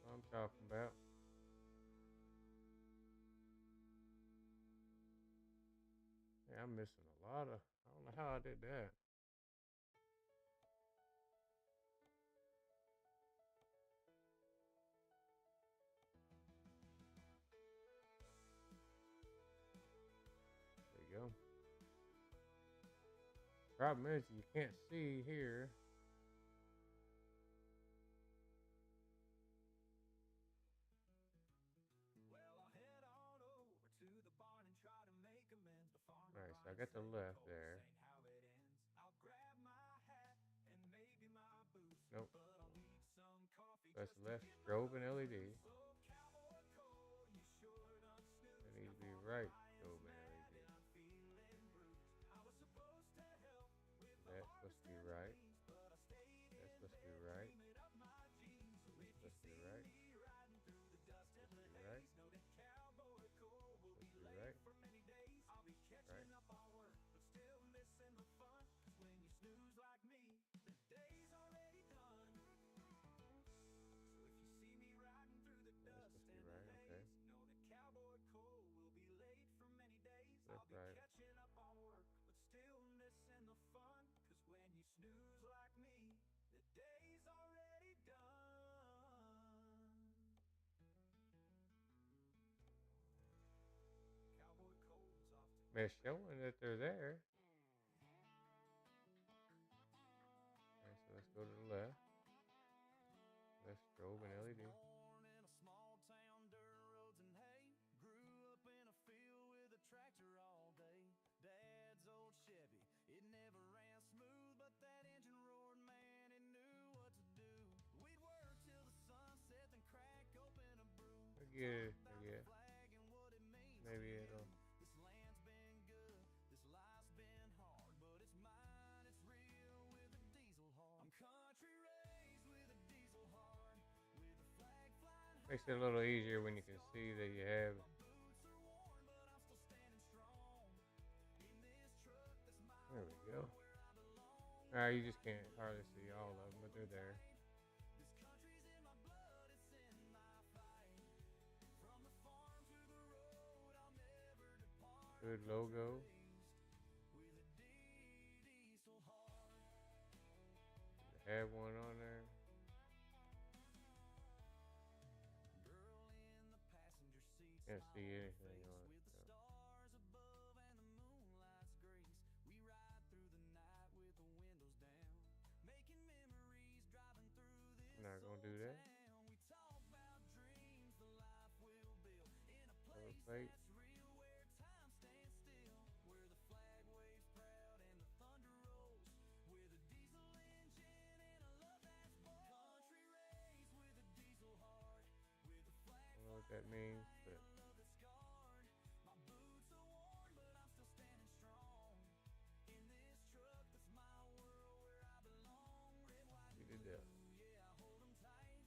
What I'm talking about. Yeah, I'm missing a lot of. I don't know how I did that. There you go. Problem is, you can't see here. Alright, so I got the left there. Nope. That's left strobe and LED. It needs to be right strobe and LED. That's supposed to be right. It's showing that they're there. Okay, so let's go to the left. Left strobe and LED. Born in a small town, dirt roads and hay. Grew up in a field with a tractor all day. Dad's old Chevy, it never ran smooth, but that engine roared, man, it knew what to do. We'd work till the sun set, then crack open a brew. We'll get it. Yeah. Flag and what it means. Maybe it'll. This land's been good, this life's been hard, but it's mine, it's real with a diesel heart. I'm country raised with a diesel heart, with a flag flying high. Makes it a little easier when you can see that you have. Boots are worn, but I'm still standing strong. In this truck, that's my There we go. where I belong. Alright, you just can't hardly see all of them, but they're there. This country's in my blood, it's in my fight. From the farm to the road, I'll never depart. Good logo. With a diesel heart. Have one on there. Girl in the passenger seat. Can't see anything on it. With the So. stars above and the moonlight's grace. We ride through the night with the windows down. Making memories, driving through this I'm not gonna do old that. town. We talk about dreams, the life we'll build. In a Cover place plate. that's real, where time stands still. Where the flag waves proud and the thunder rolls. With a diesel engine and a love that's bold. Country raised with a diesel heart. With a flag I don't know what that means, but love that's scarred. My boots are worn, but I'm still standing strong. In this truck, that's my world, where I belong. Red, white, we and did blue, that. yeah, I hold 'em tight.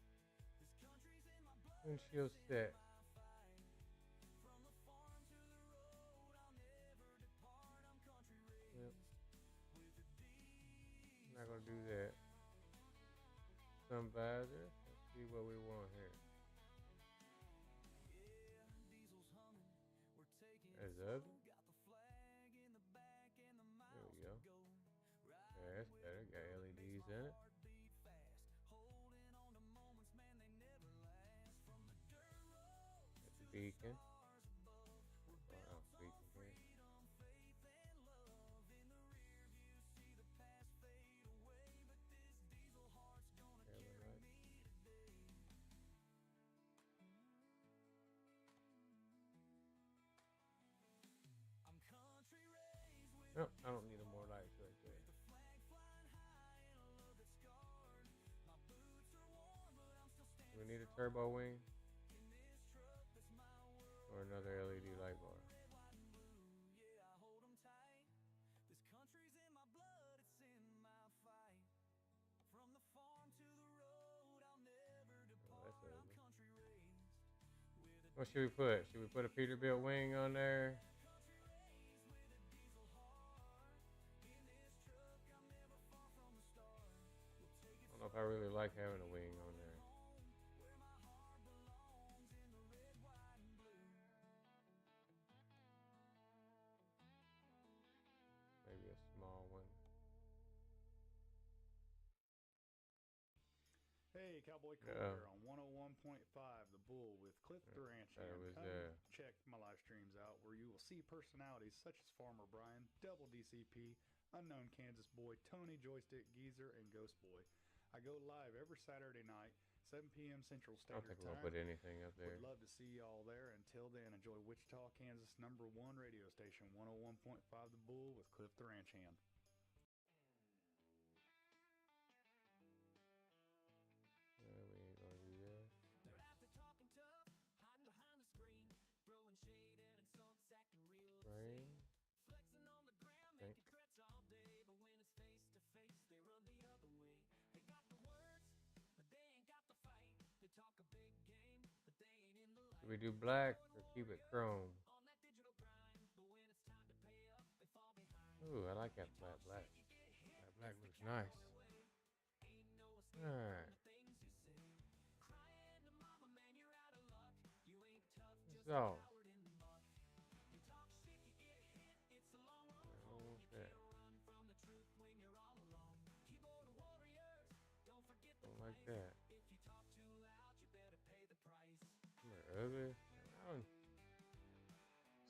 This country's in my blood, Windshield set. I fight. From the farm to the road, I'll never depart. I'm country raised Yep. with a diesel. I'm not gonna do that. Sun visor. Let's see what we want here. Yeah, diesel's humming. We're taking That's it ugly. slow. Got the flag in the back and the There miles we go. to go. Yeah, that's better. Got LEDs in it. Heartbeat fast. Holding on to moments, man, they never last. From the dirt road Got to the the beacon. stars above. We're Wow, built for beacon here. freedom, faith, and love. In the rear view, see the past fade away. But this diesel heart's gonna Tail carry light. me today. I'm country raised with Nope, I don't need no more lights right there. the flag flying high and a love that's scarred. My boots are worn, but I'm still Do standing we need a turbo wing in this truck, that's my world. or another LED light bar? Red, white, and blue, yeah, I hold 'em tight. This country's in my blood, it's in my fight. From the farm to the road, I'll never depart. that's I'm ugly. country raised with a What should we put? Should we put a Peterbilt wing on there? country raised with a diesel heart. In this truck, I'm never far from the start. We'll take it I don't know if I really like having a wing on there. home, where my heart belongs, in the red, white, and blue. Maybe a small one. Hey, Cowboy Cole Uh-oh. here on 101.5 The Bull with Cliff Durant. That was, Come check my live streams out where you will see personalities such as Farmer Brian, Double DCP, Unknown Kansas Boy, Tony Joystick Geezer, and Ghost Boy. I go live every Saturday night, 7 p.m. Central I don't Standard think we'll Time. put anything up there. Would love to see y'all there. Until then, enjoy Wichita, Kansas #1 radio station 101.5 The Bull with Cliff the Ranch Hand. Yeah, we ain't gonna do that. They're after talking tough, hiding behind the screen, throwing shade and insults, acting real Rain. obscene. Flexing on the ground, Think. making threats all day, but when it's face to face, they run the other way. They got the words, but they ain't got the fight. They talk a big game, but they ain't in the light. Should we do black or keep it chrome? On that digital grind, but when it's time to pay up, they fall behind. Ooh, I like that flat black. That black looks nice. Ain't no escape Alright. from the things you say. Crying to mama, man, you're out of luck. You ain't tough, just a So. coward in the muck. You talk shit, you get hit. It's a long road I don't home. want You that. can't run from the truth when you're all alone. Keyboard warriors, don't forget the Don't like price. that. If you talk too loud, you better pay the price. They're ugly. I don't-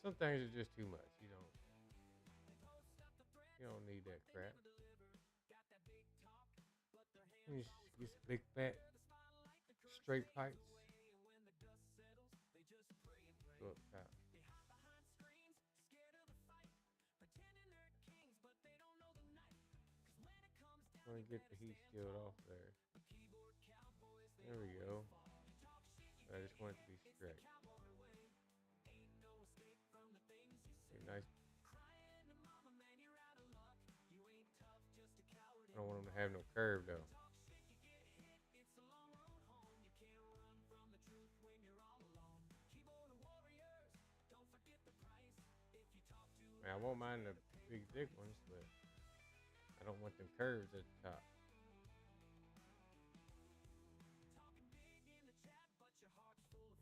Some things are just too much. You don't. You don't need that crap. You just get some big fat straight pipes. Go up top. I'm gonna get the heat shield off there. There we go. I just want it to be straight. Be nice. I don't want them to have no curve though. I won't mind the big thick ones, but I don't want them curves at the top.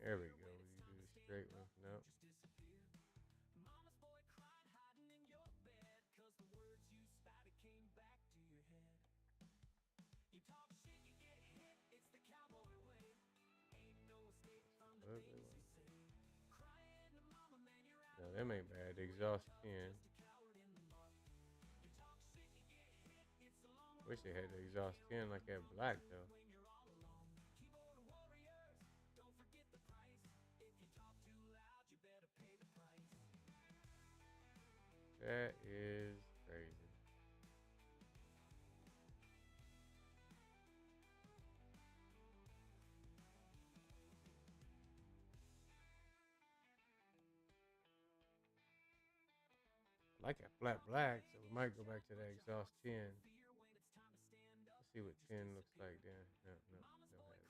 There we go. You do the straight one. No. Ugly one. No, them ain't bad. The exhaust 10. Wish they had the exhaust 10 like that black though. That is crazy. I like that flat black, so we might go back to that exhaust 10. Let's see what 10 looks like then. No, no, don't have it.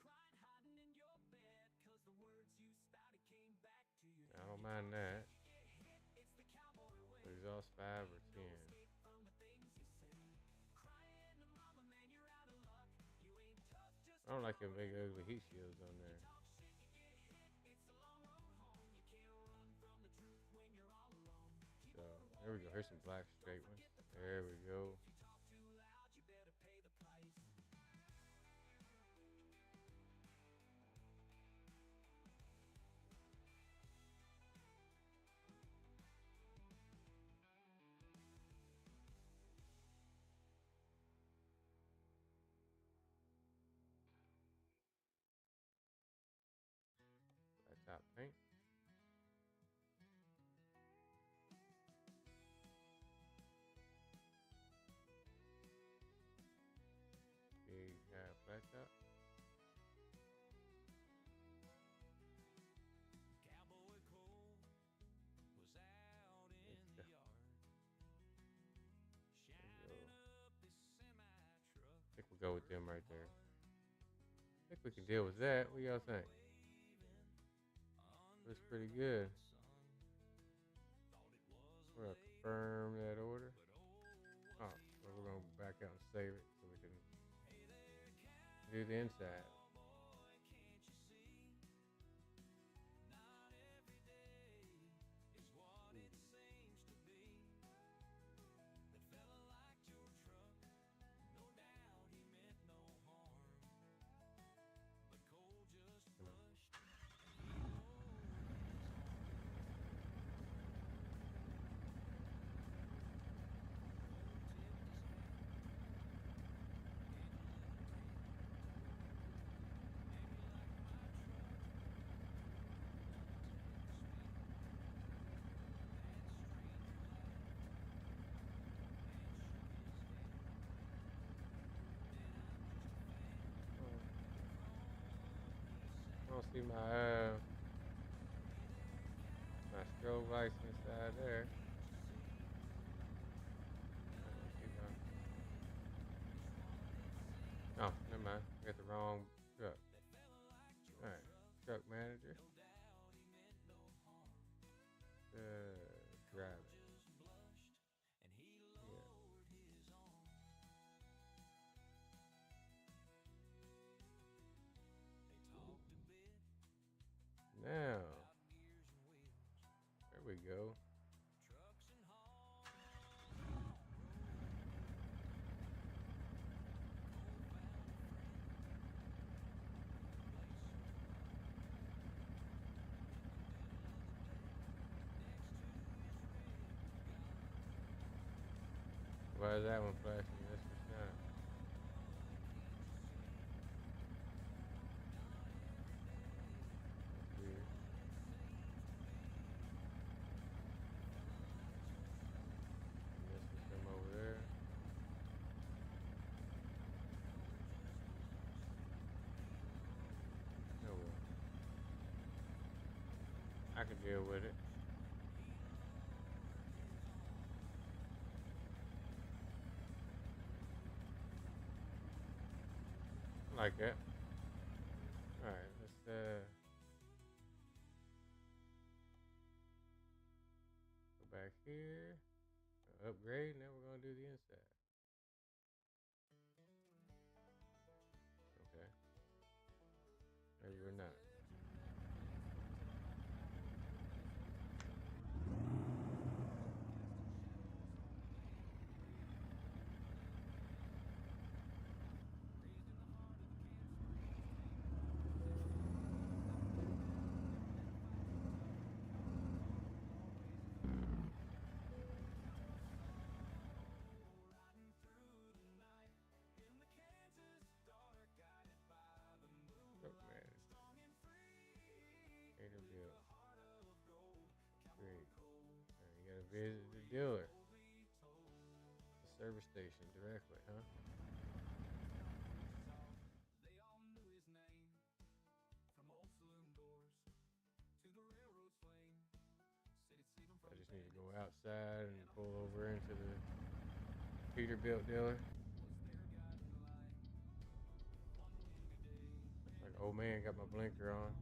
I don't mind that. Exhaust 5 or 10. I don't like them big ugly heat shields on there. So there we go. Here's some black straight ones. There we go. That top paint. Big flat top. I think we'll go with them right there. I think we can deal with that. What y'all think? Looks pretty good. We're gonna confirm that order. Oh, well, we're gonna back out and save it so we can do the inside. I don't see my strobe lights inside there. I don't see my. Oh, never mind. I got the wrong truck. All right, truck manager. Drive it. Yeah. Now, there we go. why is that one flashing? That's just not. That's weird. Guess we come over there. Oh well. I can deal with it. I like that. Alright, let's go back here. Upgrade, now we're gonna do the inside. Okay. Maybe we're not. Oh man. Peterbilt. Great. Now you gotta visit the dealer. The service station directly, huh? I just need to go outside and pull over into the Peterbilt dealer. Like, old man got my blinker on.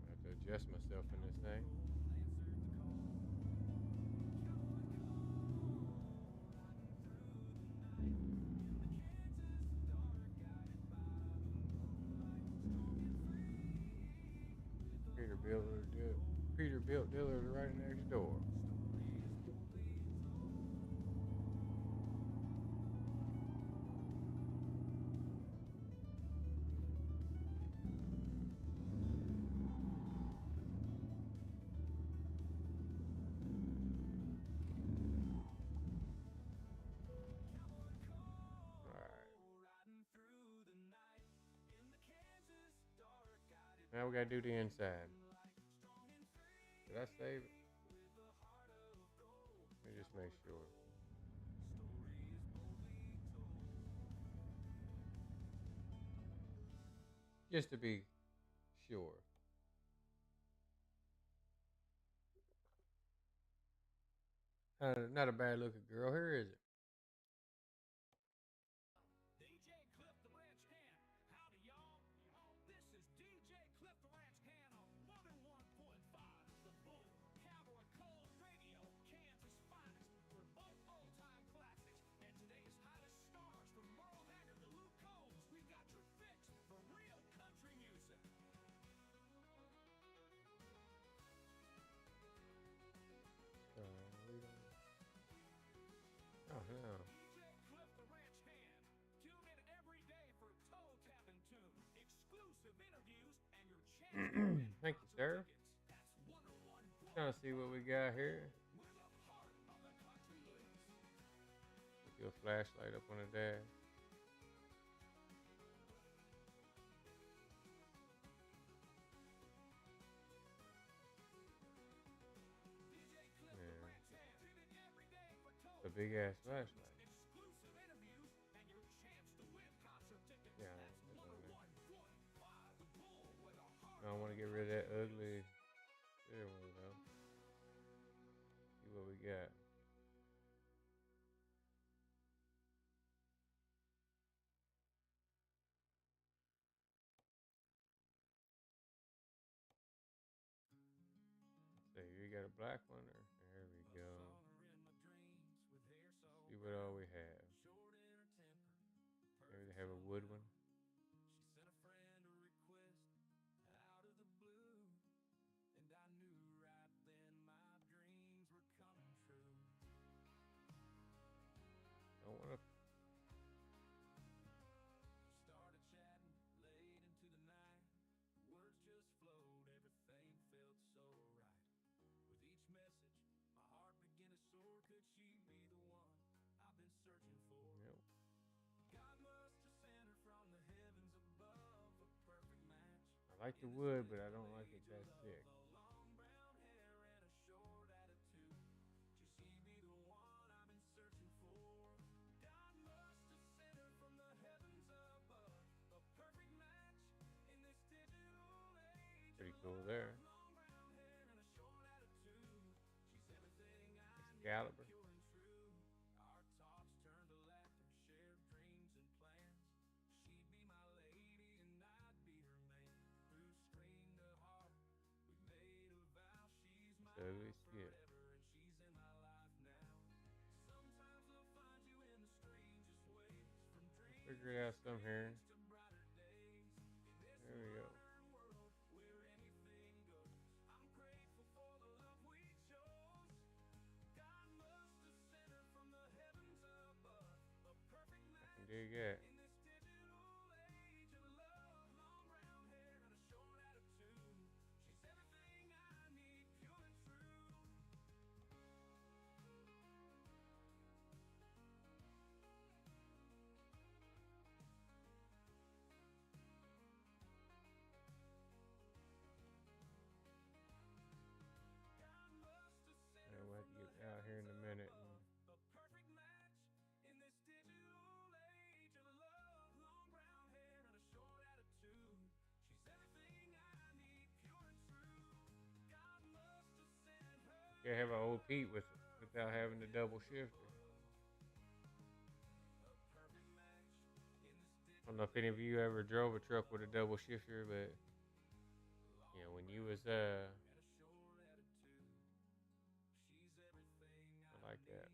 I have to adjust myself in this thing. Peterbilt dealer right next door. Now we gotta do the inside. Did I save it? Let me just make sure. Just to be sure. Not a bad looking girl. Here is it. Oh no. Thank you, sir. Trying to see what we got here. Do a flashlight up on the dash. Yeah. It's a big ass flashlight. Yeah, I don't want to get rid of that ugly. There we go. See what we got. So you got a black one, or there we go. See what all we have. Maybe they have a wood one. Don't want to. I like the wood, but I don't like it that thick. Pretty cool there. Excalibur. So it's skip. Figure it out some here. There we go. I can dig that. And we'll have to get out here in a minute. And can't have an old Pete without having the double shifter. I don't know if any of you ever drove a truck with a double shifter, but you know, when you was I like that.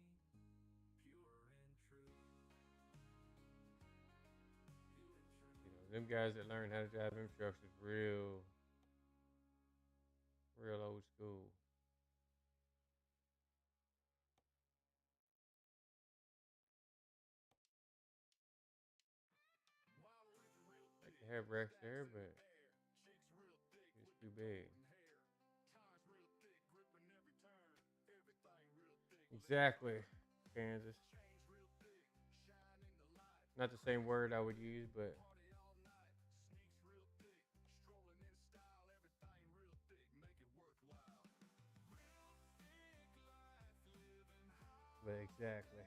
You know, them guys that learn how to drive them trucks is real old school. I can have Rex there, but it's too big. Exactly, Kansas. Not the same word I would use, but exactly.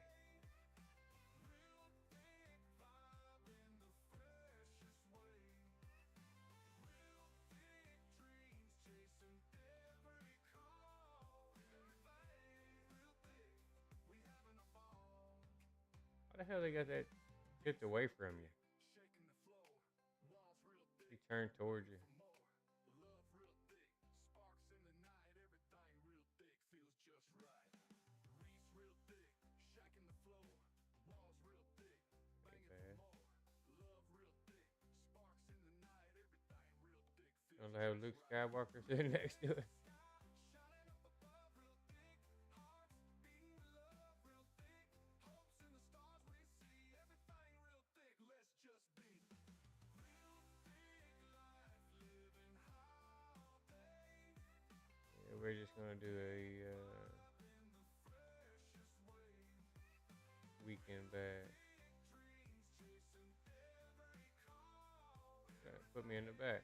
How the hell they got that tipped away from you? He turned towards you. Don't have Luke Skywalker sitting next to it. Yeah, we're just gonna do a weekend bag. Put me in the back.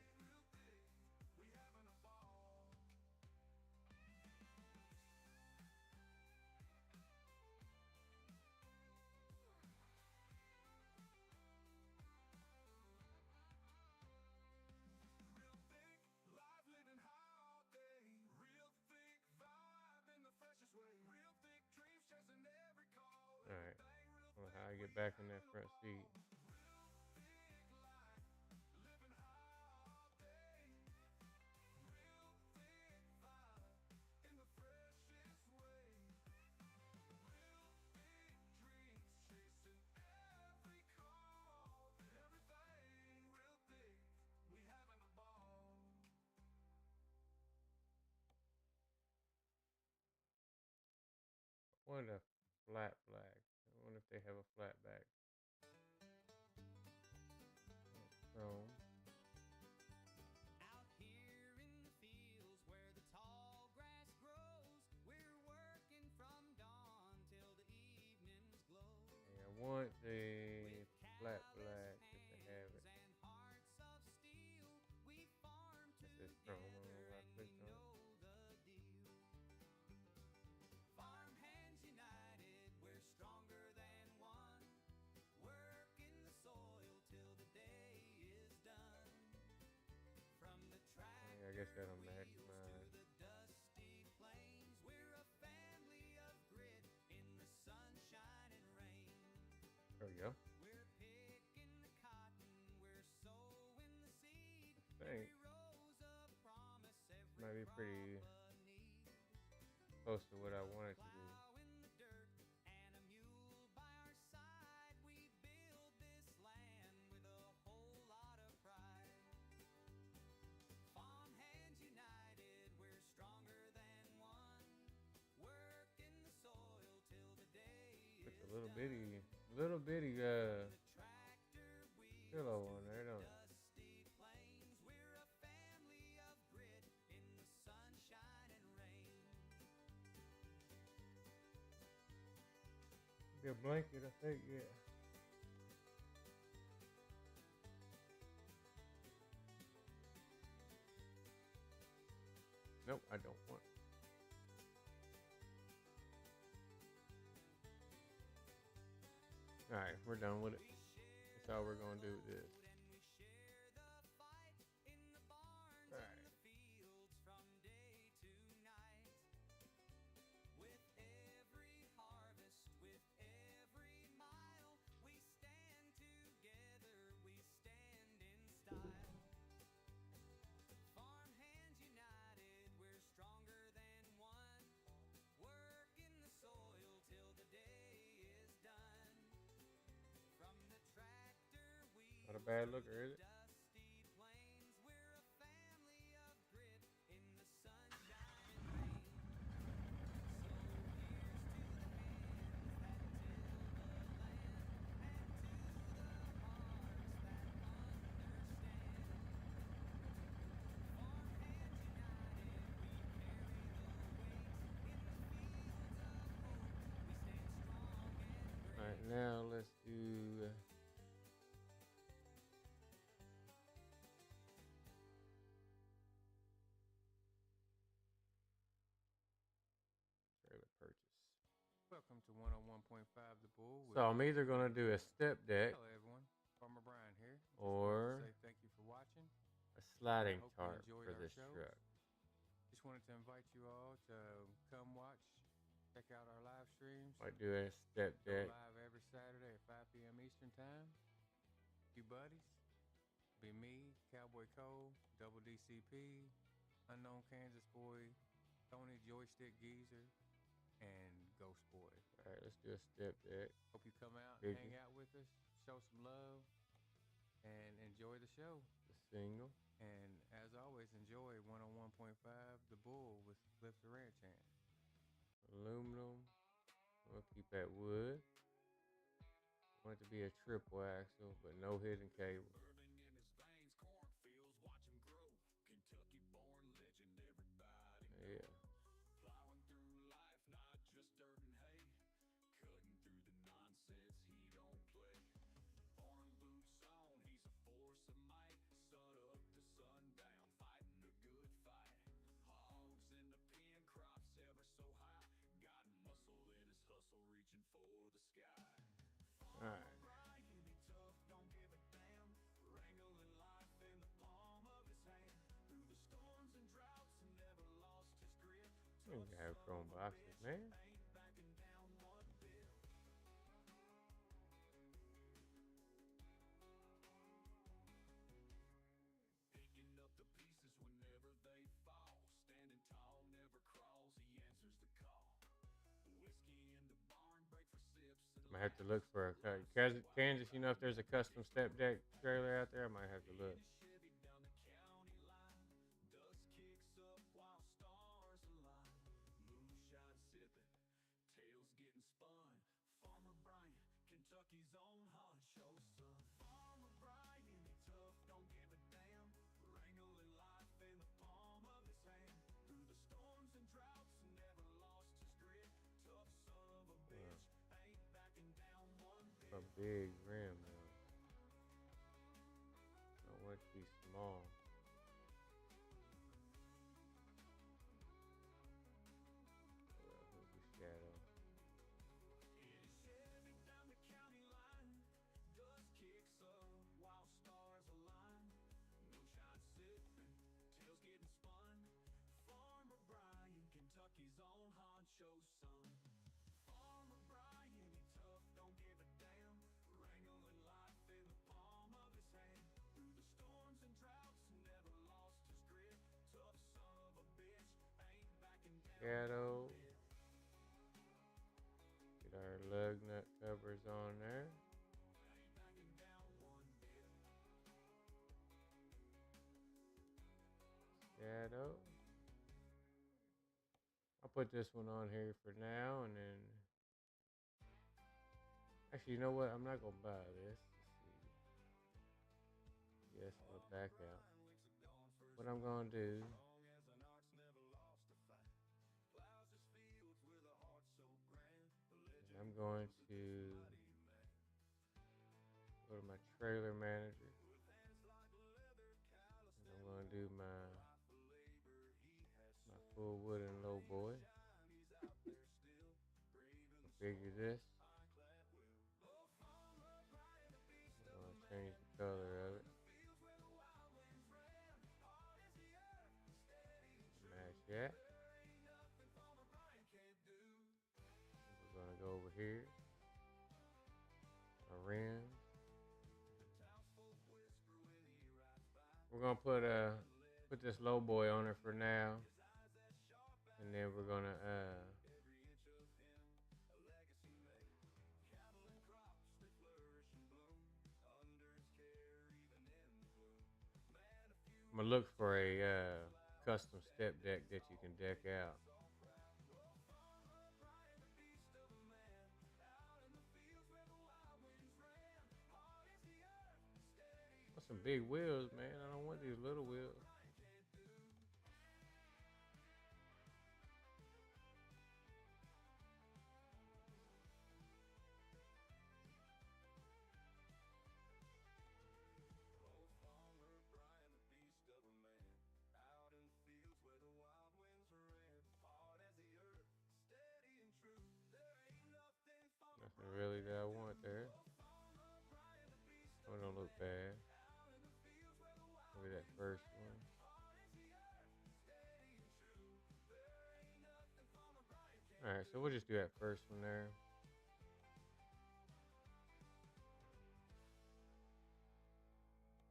Alright, well, how I get back in that front seat. I wanted a flat black. I wonder if they have a flat back. Chrome. Out here in the fields where the tall grass grows, we're working from dawn till the evenings glow. Hey, I want the flat black if they have it. And hearts of steel, we farm Set them maximize. the dusty plains. We're a family of grit in the sunshine and rain. There we go. We're picking the cotton, we're sowing the seed. I think Every rose a promise, every might be pretty crop a need. close to what I wanted to do. Plow in the dirt and a mule by our side. We build this land with a whole lot of pride. Farm hands united, we're stronger than one. Working the soil till the day Puts is a little done. bitty The tractor wheels pillow to on there, don't it? dusty plains. We're a family of grit in the sunshine and rain. Be a blanket, I think, yeah. Nope, I don't want it. Alright, we're done with it. That's all we're gonna do with this. And we share the fight in the barns Right. and the fields from day to night. With every harvest, with every mile, we stand together, we stand in style. Farm hands united, we're stronger than one. Working the soil till the day is done. From the tractor wheels Not a bad looker, is it? dusty plains, we're a family of grit in the sunshine and rain. So here's to the hands that till the land, and to the hearts that understand. Farm hands united, we carry the weight. In the fields of hope, we stand strong and great. Alright, now let's do trailer purchase. Welcome to 101.5 The Bull. So I'm either gonna do a step deck Oh, Oh, yeah. everyone. Farmer Brian here. Just Or wanted to say thank you for watching. a sliding Hope you tarp enjoyed for our this shows. truck. Just wanted to invite you all to come watch, check out our live streams. Might do a step Go deck. live every Saturday at 5 p.m. Eastern Time. You buddies. Be me, Cowboy Cole, Double DCP, Unknown Kansas Boy, Tony Joystick Geezer, and Ghost Boy. All right, let's do a step deck. Hope you come out Biggie. and hang out with us, show some love, and enjoy the show. The single. And as always, enjoy 101.5 The Bull with Cliff the Ranch Hand. Aluminum. We'll keep that wood. Want it to be a triple axle, but no hidden cable. Bourbon in his veins, cornfields, watch him grow. Kentucky born legend, everybody Yeah. plowing through life, not just dirt and hay. Cutting through the nonsense, he don't play. Orange boots on, he's a force of might. Sun up to sundown, fighting a good fight. Hogs in the pen, crops ever so high. Got muscle in his hustle, reaching for the sky. All right. Brian, he tough, don't give a damn. Wrangling life in the palm of his hand. Through the storms and droughts, and never lost his grip. You can have chrome boxes, man. Ain't backing down one bit. Picking up the pieces whenever they fall. Standing tall, never crawls. He answers the call. Whiskey in the barn, break for sips. And I might have to look for a Kansas. You know, if there's a custom step deck trailer out there, I might have to look. Chevy down the county line. Dust kicks up while stars align. Moonshine sipping, tails getting spun. Farmer Brian, Kentucky's own honcho son. Farmer Brian, he tough, don't give a damn. Wrangling life in the palm of his hand. Through the storms and droughts, never lost his grit. Tough son of a bitch, ain't backing down one bit. A big rim, though. I want it to be small. Yeah, it'll be shadow. In his Chevy down the county line, dust kicks up while stars align. Moonshine sipping, tails getting spun. Shadow. I'll put this one on here for now, and then actually, you know what? I'm not gonna buy this. Yes, I'll back out. What I'm gonna do is I'm going to go to my trailer manager, and I'm gonna do my full wooden low boy. Configure this. I'm gonna change the color of it. Match that. We're gonna go over here. My rims. We're gonna put this low boy on it for now, and then we're gonna I'm gonna look for a custom step deck that you can deck out. Want some big wheels, man. I don't want these little wheels. Nothing really that I want there. Oh, it don't look bad. Look at that first one. Alright, so we'll just do that first one there.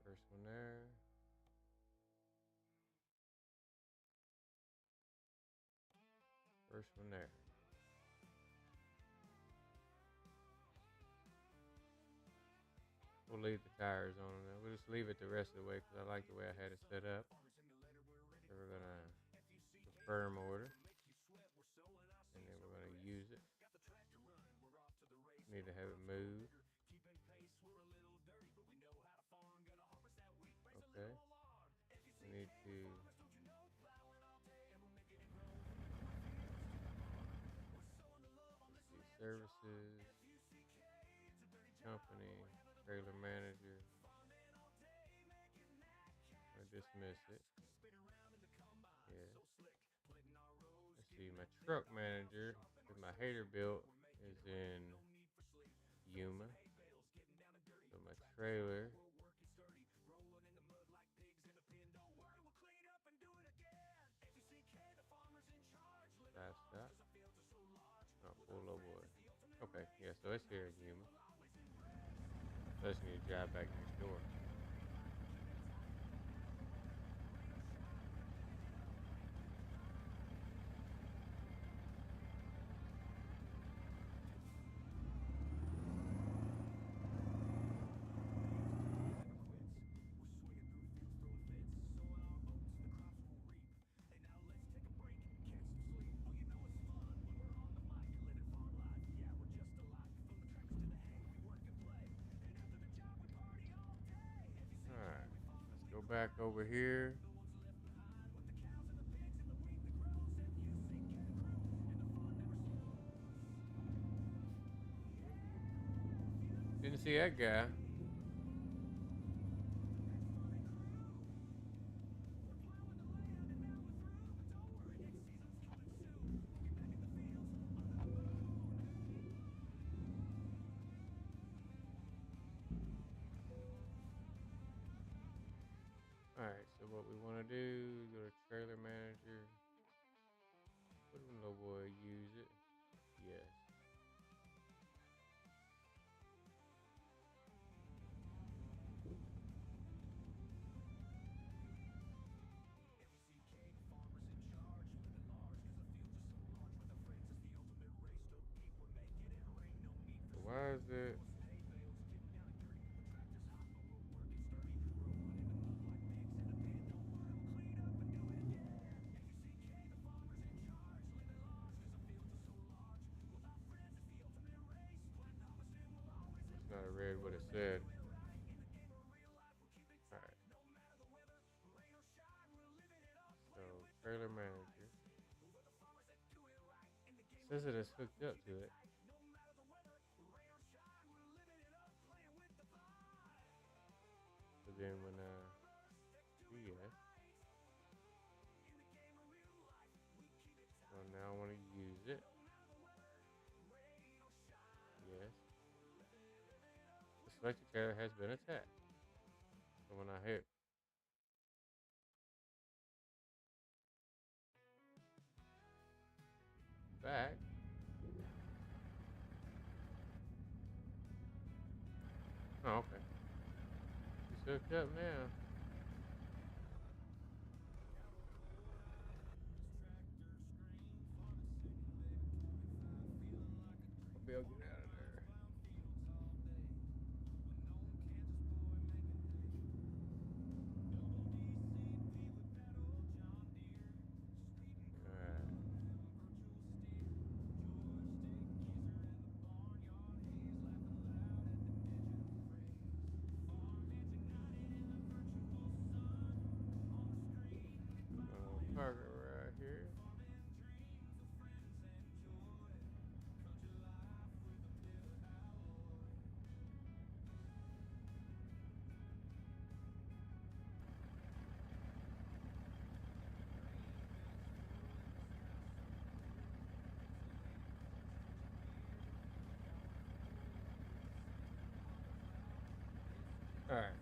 First one there. First one there. We'll leave the tires on there. We'll just leave it the rest of the way because I like the way I had it set up. So we're gonna confirm order, and then we're gonna use it. Need to have it moved. Okay. We need to services, company, trailer manager. I dismiss it. Yeah. Let's see, my truck manager with my Peterbilt is in Yuma. So my trailer. Stop. Oh, full low boy. Okay, yeah, so it's here in Yuma. So I just need to drive back next door. Alright, let's go back over here. Didn't see that guy. Alright, so what we want to do, go to trailer manager. Put it in low boy, use it. Yes. So why is it? read what it said. All right. So trailer manager says it is hooked up to it. But then when yes. So now I want to use it. Yes. The selected trailer has been attached. So when I hit back, oh, okay. It's hooked up now. I'll be able to get out of there. Alright. Park it right here. Alright.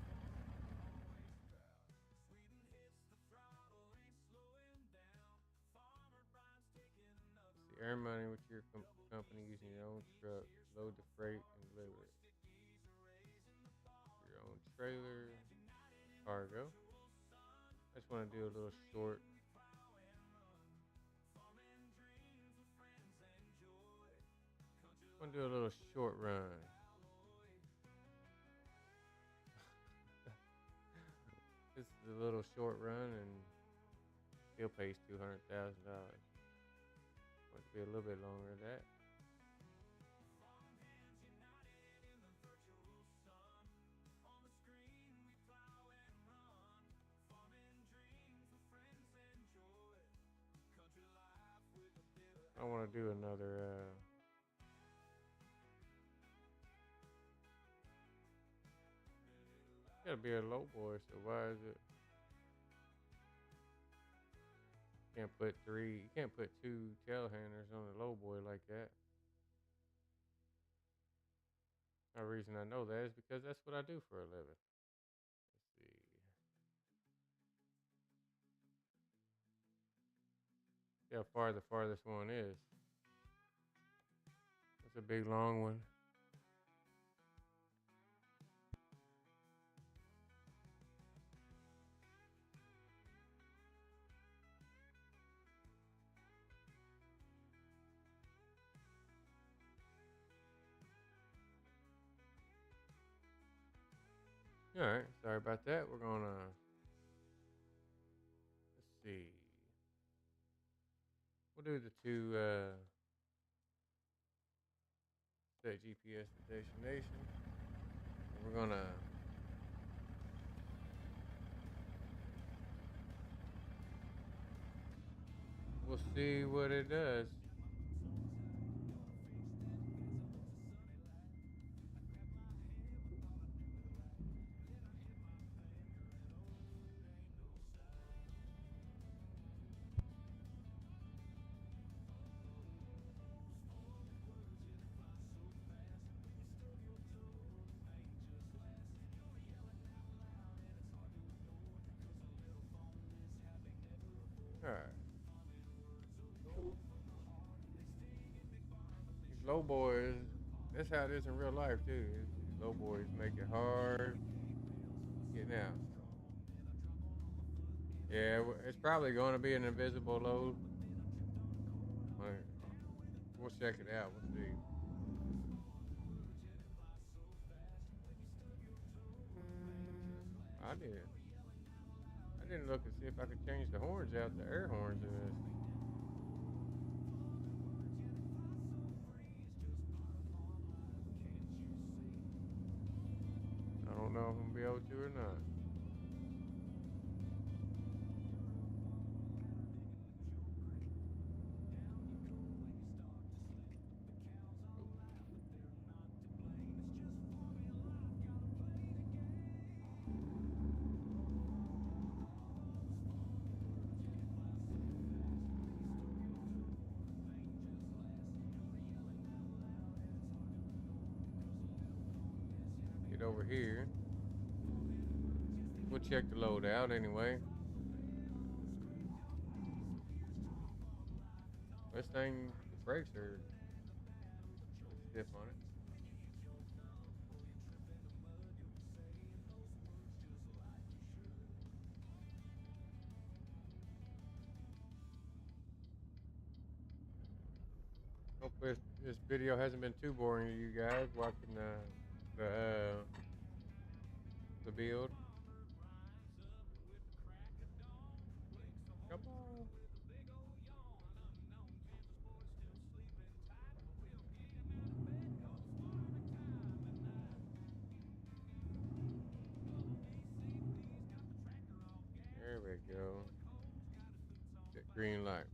Earn money with your company using your own truck, load the freight, and deliver it. Your own trailer, cargo. I just want to do a little short. I want to do a little short run. This is a little short run and still pays $200,000. Want to be a little bit longer than that. I want to do another. Gotta be a low boy, so why is it? You can't put two tailhanders on a low boy like that. The reason I know that is because that's what I do for a living. Let's see. See how far the farthest one is. It's a big long one. All right, sorry about that. We're gonna let's see. We'll do the two set GPS to destination. We're gonna we'll see what it does. All right. These low boys, that's how it is in real life too. These low boys make it hard getting out. Yeah, it's probably going to be an invisible load. We'll check it out. We'll see. I did. I didn't look and see if I could change the horns out, the air horns in this. don't know if I'm gonna be able to or not. Get over here. We'll check the load out anyway. This thing, the brakes are stiff on it. Hope this video hasn't been too boring to you guys watching the build. Come on. There we go. That green light.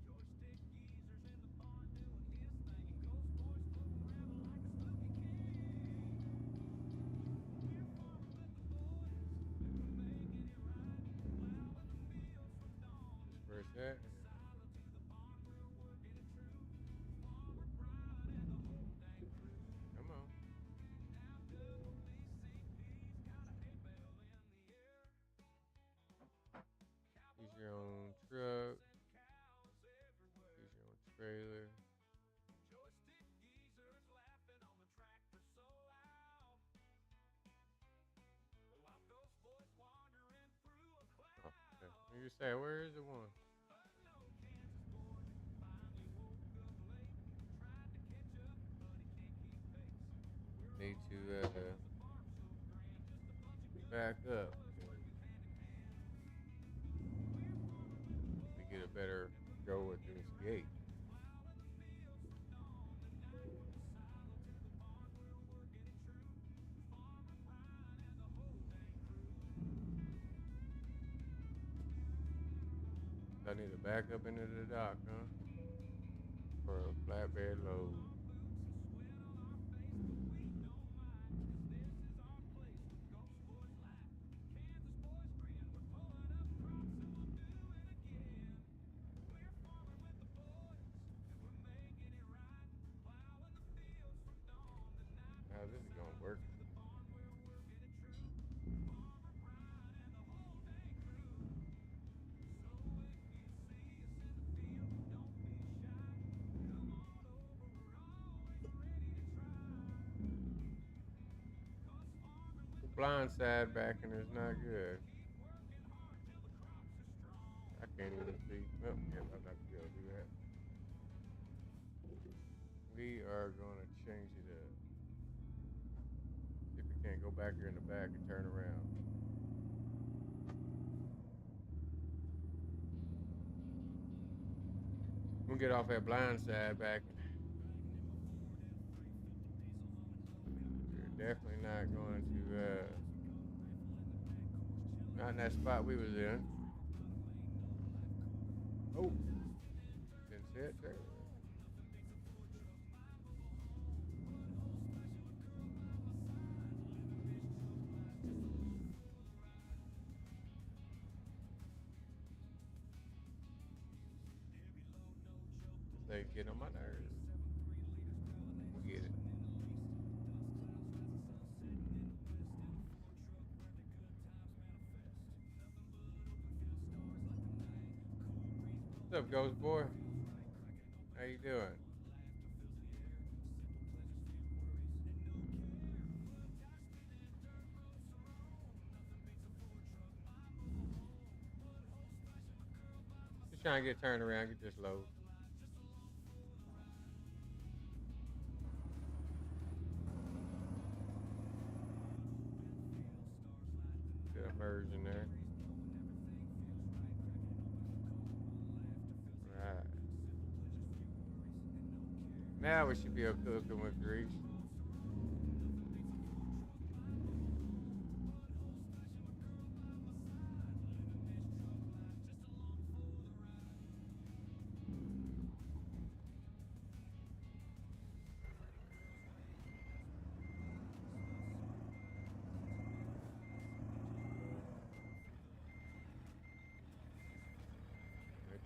Where's that? Come on. Use your own truck. Use your own trailer. Oh, okay. You say, where is the one? Need to back up. To get a better go with this gate. I need to back up into the dock, huh? For a flatbed load. How this is gonna work? The blind side backing is not good. I can't even see. Oh, yeah, I'm not gonna be able to do that. We are gonna change it up. See if we can't go back here in the back and turn around. We'll get off that blind side backing. We're definitely not going to not in that spot we was in. Oh, didn't see it there. They get on my nerves. We'll get it. What's up, Ghost Boy? How you doing? Just trying to get turned around, get this low. Get a merge in there. Right. Now we should be cooking with grease.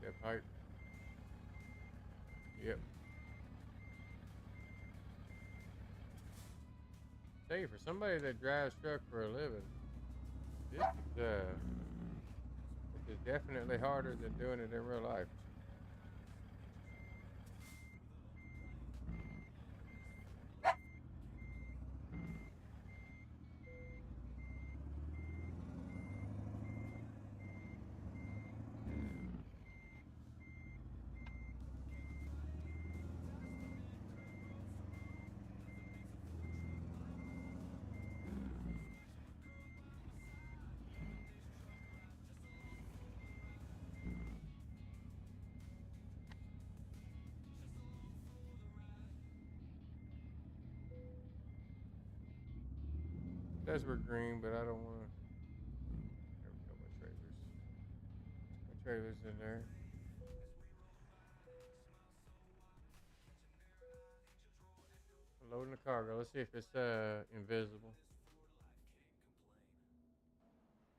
That pipe. Yep. Tell you, for somebody that drives truck for a living, this is definitely harder than doing it in real life. Says we're green, but I don't want to. There we go. My trailers. My trailers in there. Loading the cargo. Let's see if it's invisible.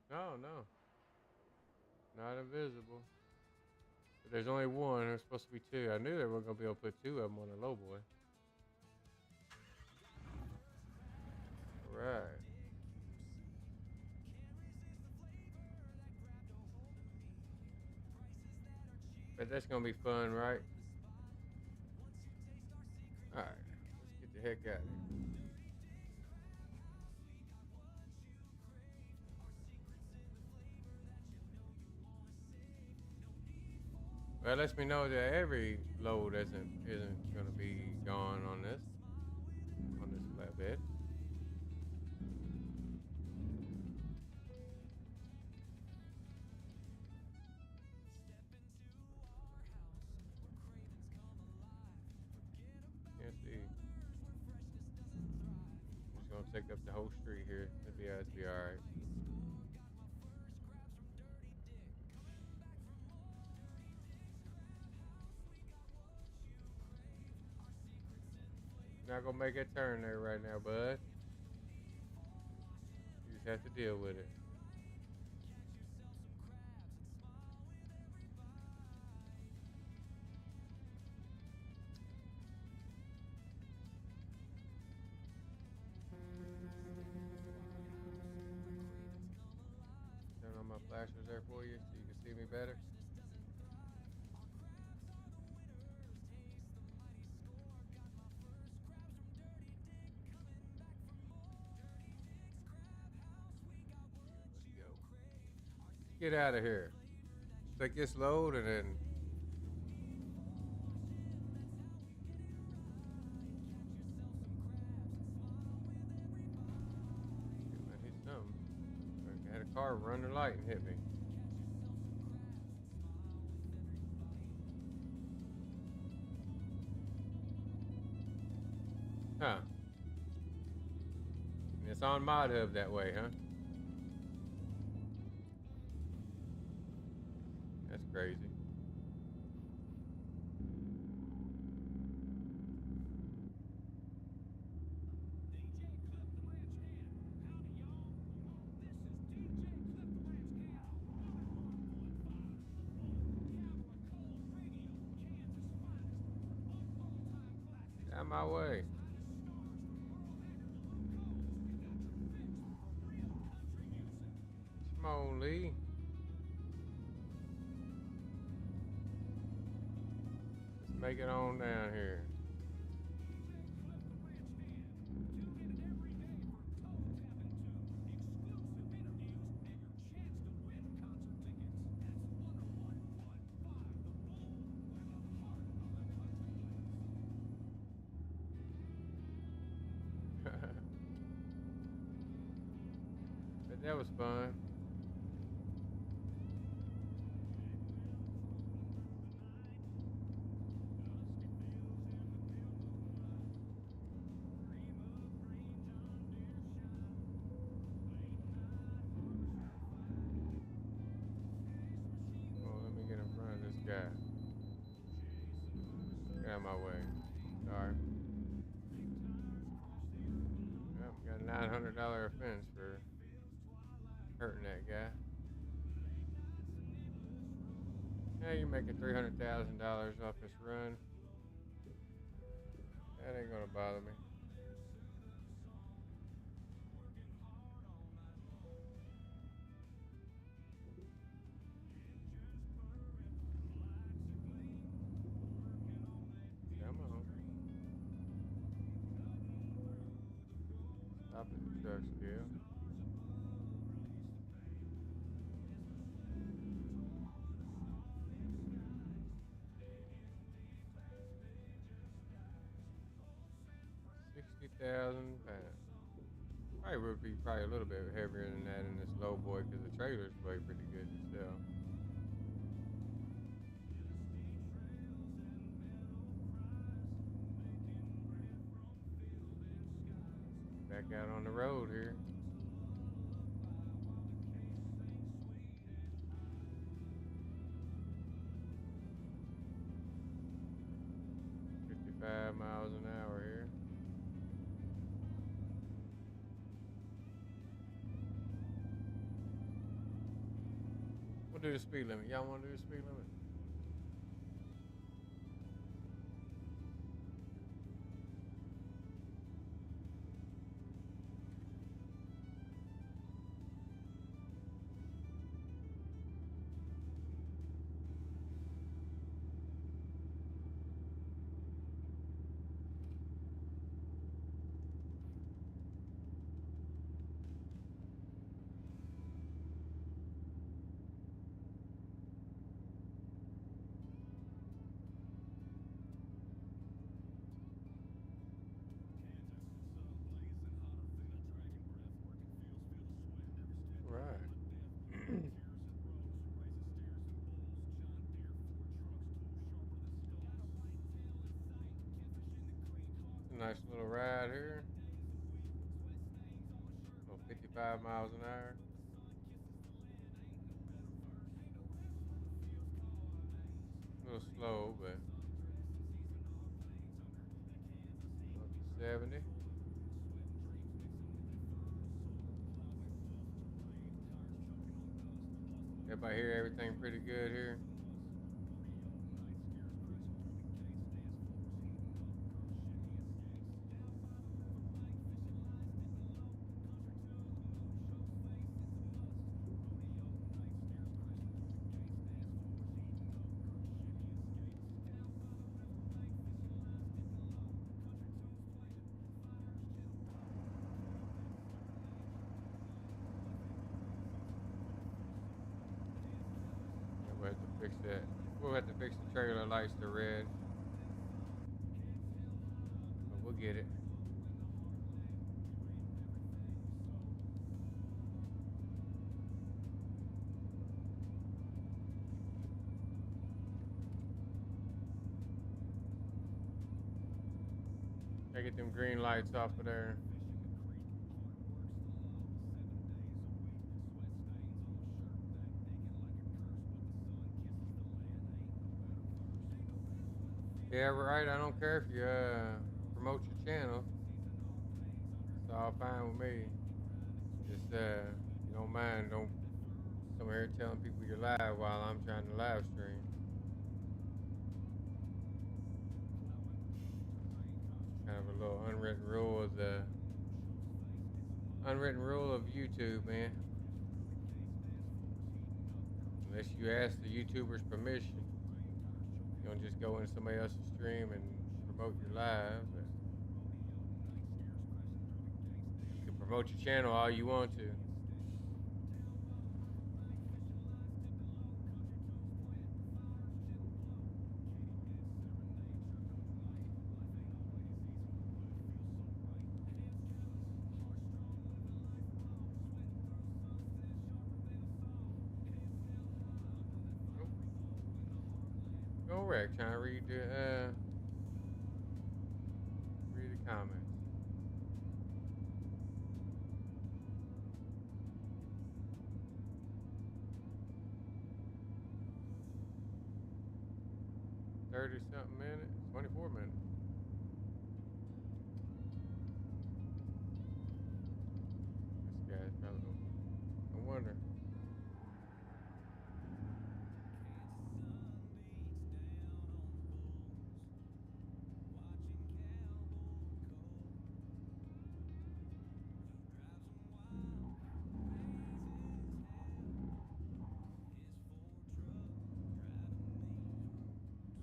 No, no, not invisible. But there's only one. There's supposed to be two. I knew they weren't gonna be able to put two of them on a low boy. All right. But that's gonna be fun, right? All right. Let's get the heck out of here. Well, it lets me know that every load isn't gonna be gone on this flatbed. Can't see. I'm just gonna take up the whole street here. It'll be all right. Not gonna make that turn there right now, bud. You just have to deal with it. Turn on my flashers there for you so you can see me better. Let's go. Get out of here. Take this load and then I hit something. I had a car run the light and hit me. Huh. And it's on Mod Hub that way, huh? That's crazy. Out of my way. Come on, Lee. Let's make it on down here. But that was fun. Oh, let me get in front of this guy. Get out of my way. Sorry. Yep, got a $900 offense for hurting that guy. you're making $300,000 off this run. That ain't gonna bother me. Come on. Stop at the truck still. £60,000. Probably would be probably a little bit heavier than that in this low boy because the trailers weigh pretty good themselves. Back out on the road here. $55 miles an hour here. We'll do the speed limit. Y'all want to do the speed limit? Right. Nice little ride here. Oh, 55 miles an hour. A little slow, but up to 70. Everybody hear everything pretty good here? Yeah, we'll have to fix that. We'll have to fix the trailer lights to red. But we'll get it. Gotta get them green lights off of there. Yeah, right. I don't care if you promote your channel. It's all fine with me. Just you don't mind, don't come here telling people you're live while I'm trying to live stream. Kind of a little unwritten rule of the unwritten rule of YouTube, man. Unless you ask the YouTuber's permission, you don't just go into somebody else's stream and promote your live. But you can promote your channel all you want to. Go wreck, trying to read the comments. $30-something minutes, 24 minutes. This guy's probably. I wonder.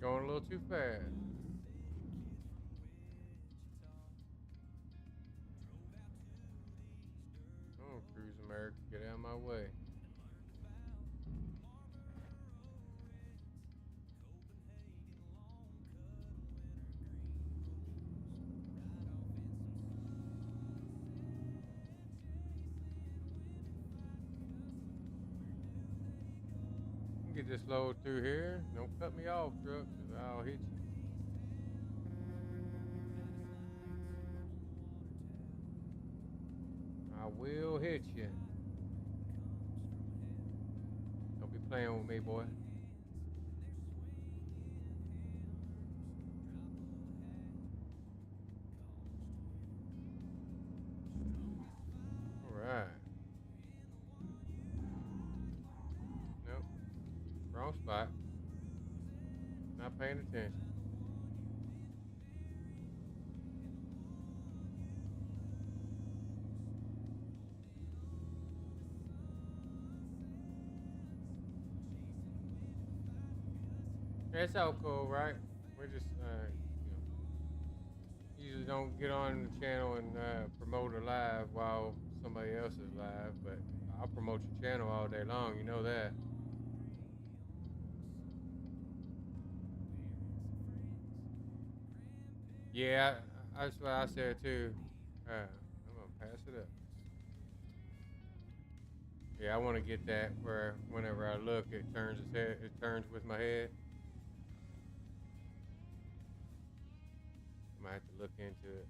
Going a little too fast. Oh, Cruise America, get out of my way. Get this load through here. Don't cut me off, truck, because I'll hit you. I will hit you. Don't be playing with me, boy. All right. Nope. Wrong spot. Not paying attention. It's all cool, right? We're just, usually don't get on the channel and promote a live while somebody else is live, but I'll promote your channel all day long. You know that. Yeah, that's what I said too. I'm gonna pass it up. Yeah, I want to get that where whenever I look, it turns its head. It turns with my head. I might have to look into it.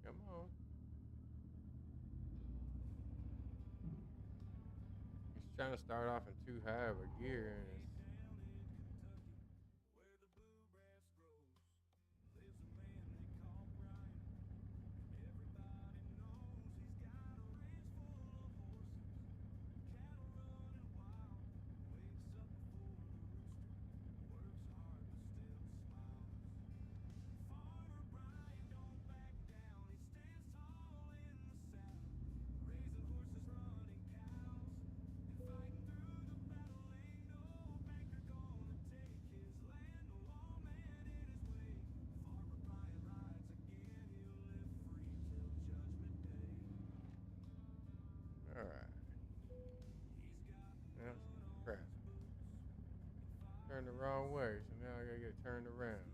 Come on. He's trying to start off in too high of a gear, and it's all right. Yeah, crap. Turned the wrong way, so now I gotta get turned around.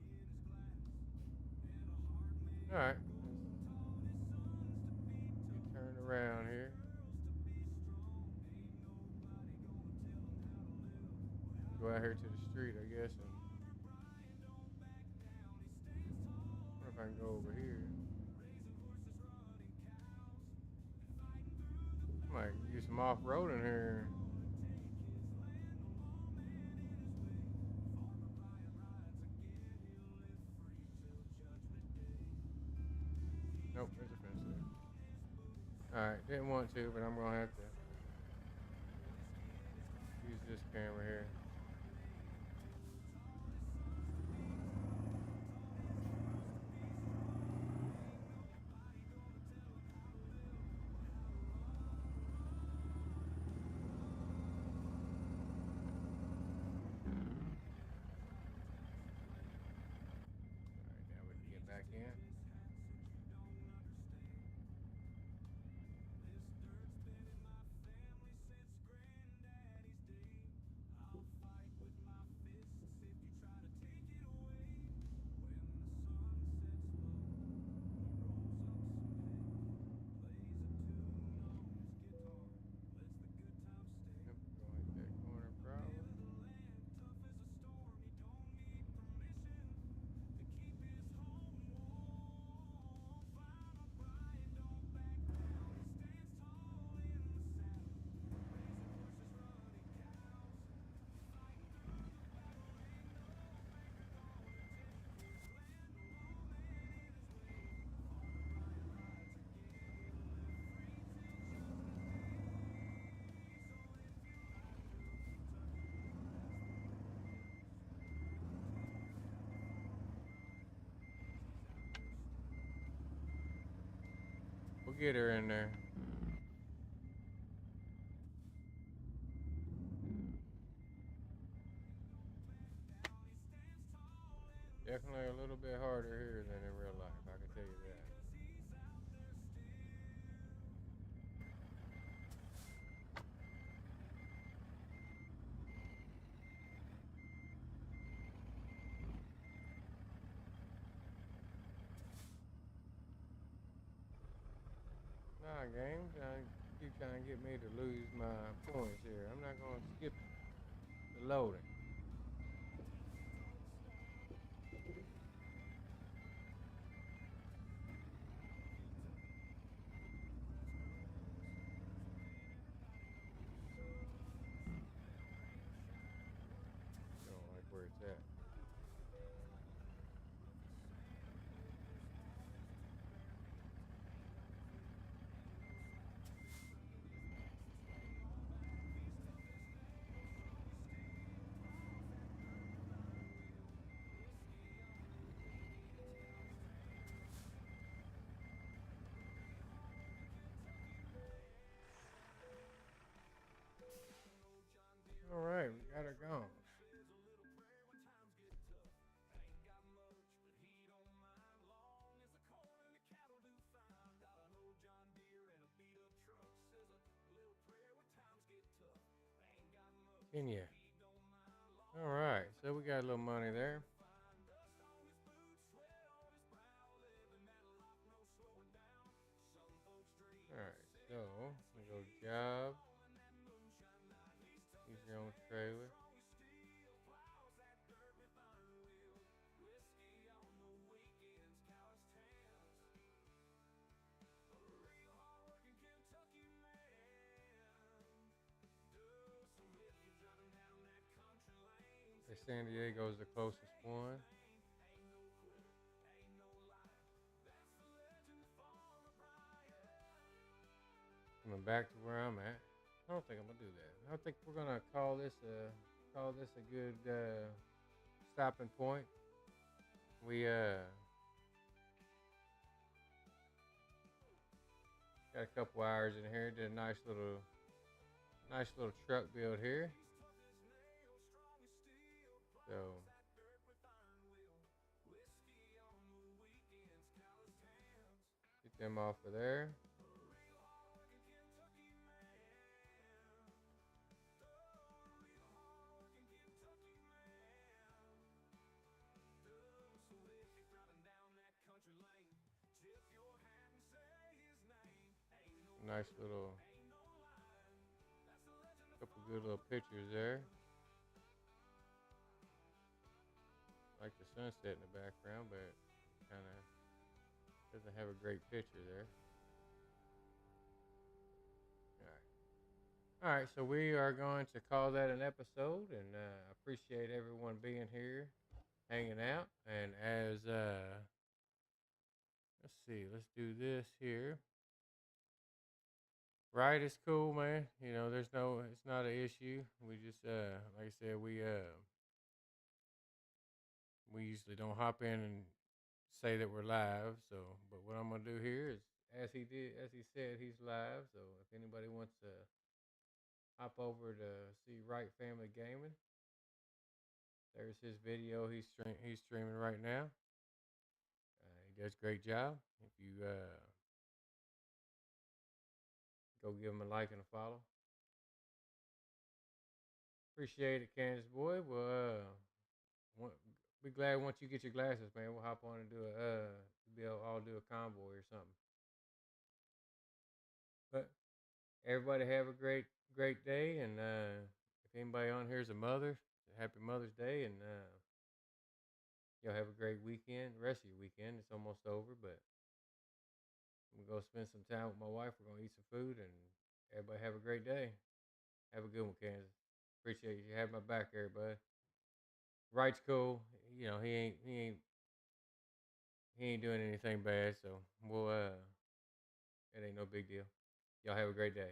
All right. Let's get turned around here. Go out here to the street, I guess, and I wonder if I can go over here. I might use some off-roading here. Nope, there's a fence there. Alright, didn't want to, but I'm gonna have to use this camera here. Alright, now we can get back in. Yep, gonna hit that corner probably. get her in there. Definitely a little bit harder here than in real life, I can tell you that. Nah, game, keep trying to get me to lose my points here. I'm not gonna skip the loading. Don't like where it's at. All right, we got her gone. Can you? All right, so we got a little money there. All right, so we go job. Use your own trailer. San Diego is the closest one. Coming back to where I'm at. I don't think I'm gonna do that. I think we're gonna call this a good stopping point. We got a couple hours in here. Did a nice little truck build here. So get them off of there. Nice little couple good little pictures there. Like the sunset in the background, but kind of doesn't have a great picture there. All right, so we are going to call that an episode, and I appreciate everyone being here, hanging out. And as let's see, let's do this here. Right, it's cool, man. You know, it's not an issue. We just, like I said, we usually don't hop in and say that we're live. So, but what I'm gonna do here is, as he said, he's live. So if anybody wants to hop over to see Right Family Gaming, there's his video. He's streaming right now. He does a great job. If you go give him a like and a follow, appreciate it, Kansas boy. Well, be glad once you get your glasses, man. We'll hop on and all do a convoy or something. But everybody have a great day, and if anybody on here is a mother, happy Mother's Day, and y'all have a great weekend. The rest of your weekend, it's almost over, but I'm gonna go spend some time with my wife. We're gonna eat some food, and everybody have a great day. Have a good one, Kansas. Appreciate you having my back there, bud. Wright's cool. You know, he ain't doing anything bad, so it ain't no big deal. Y'all have a great day.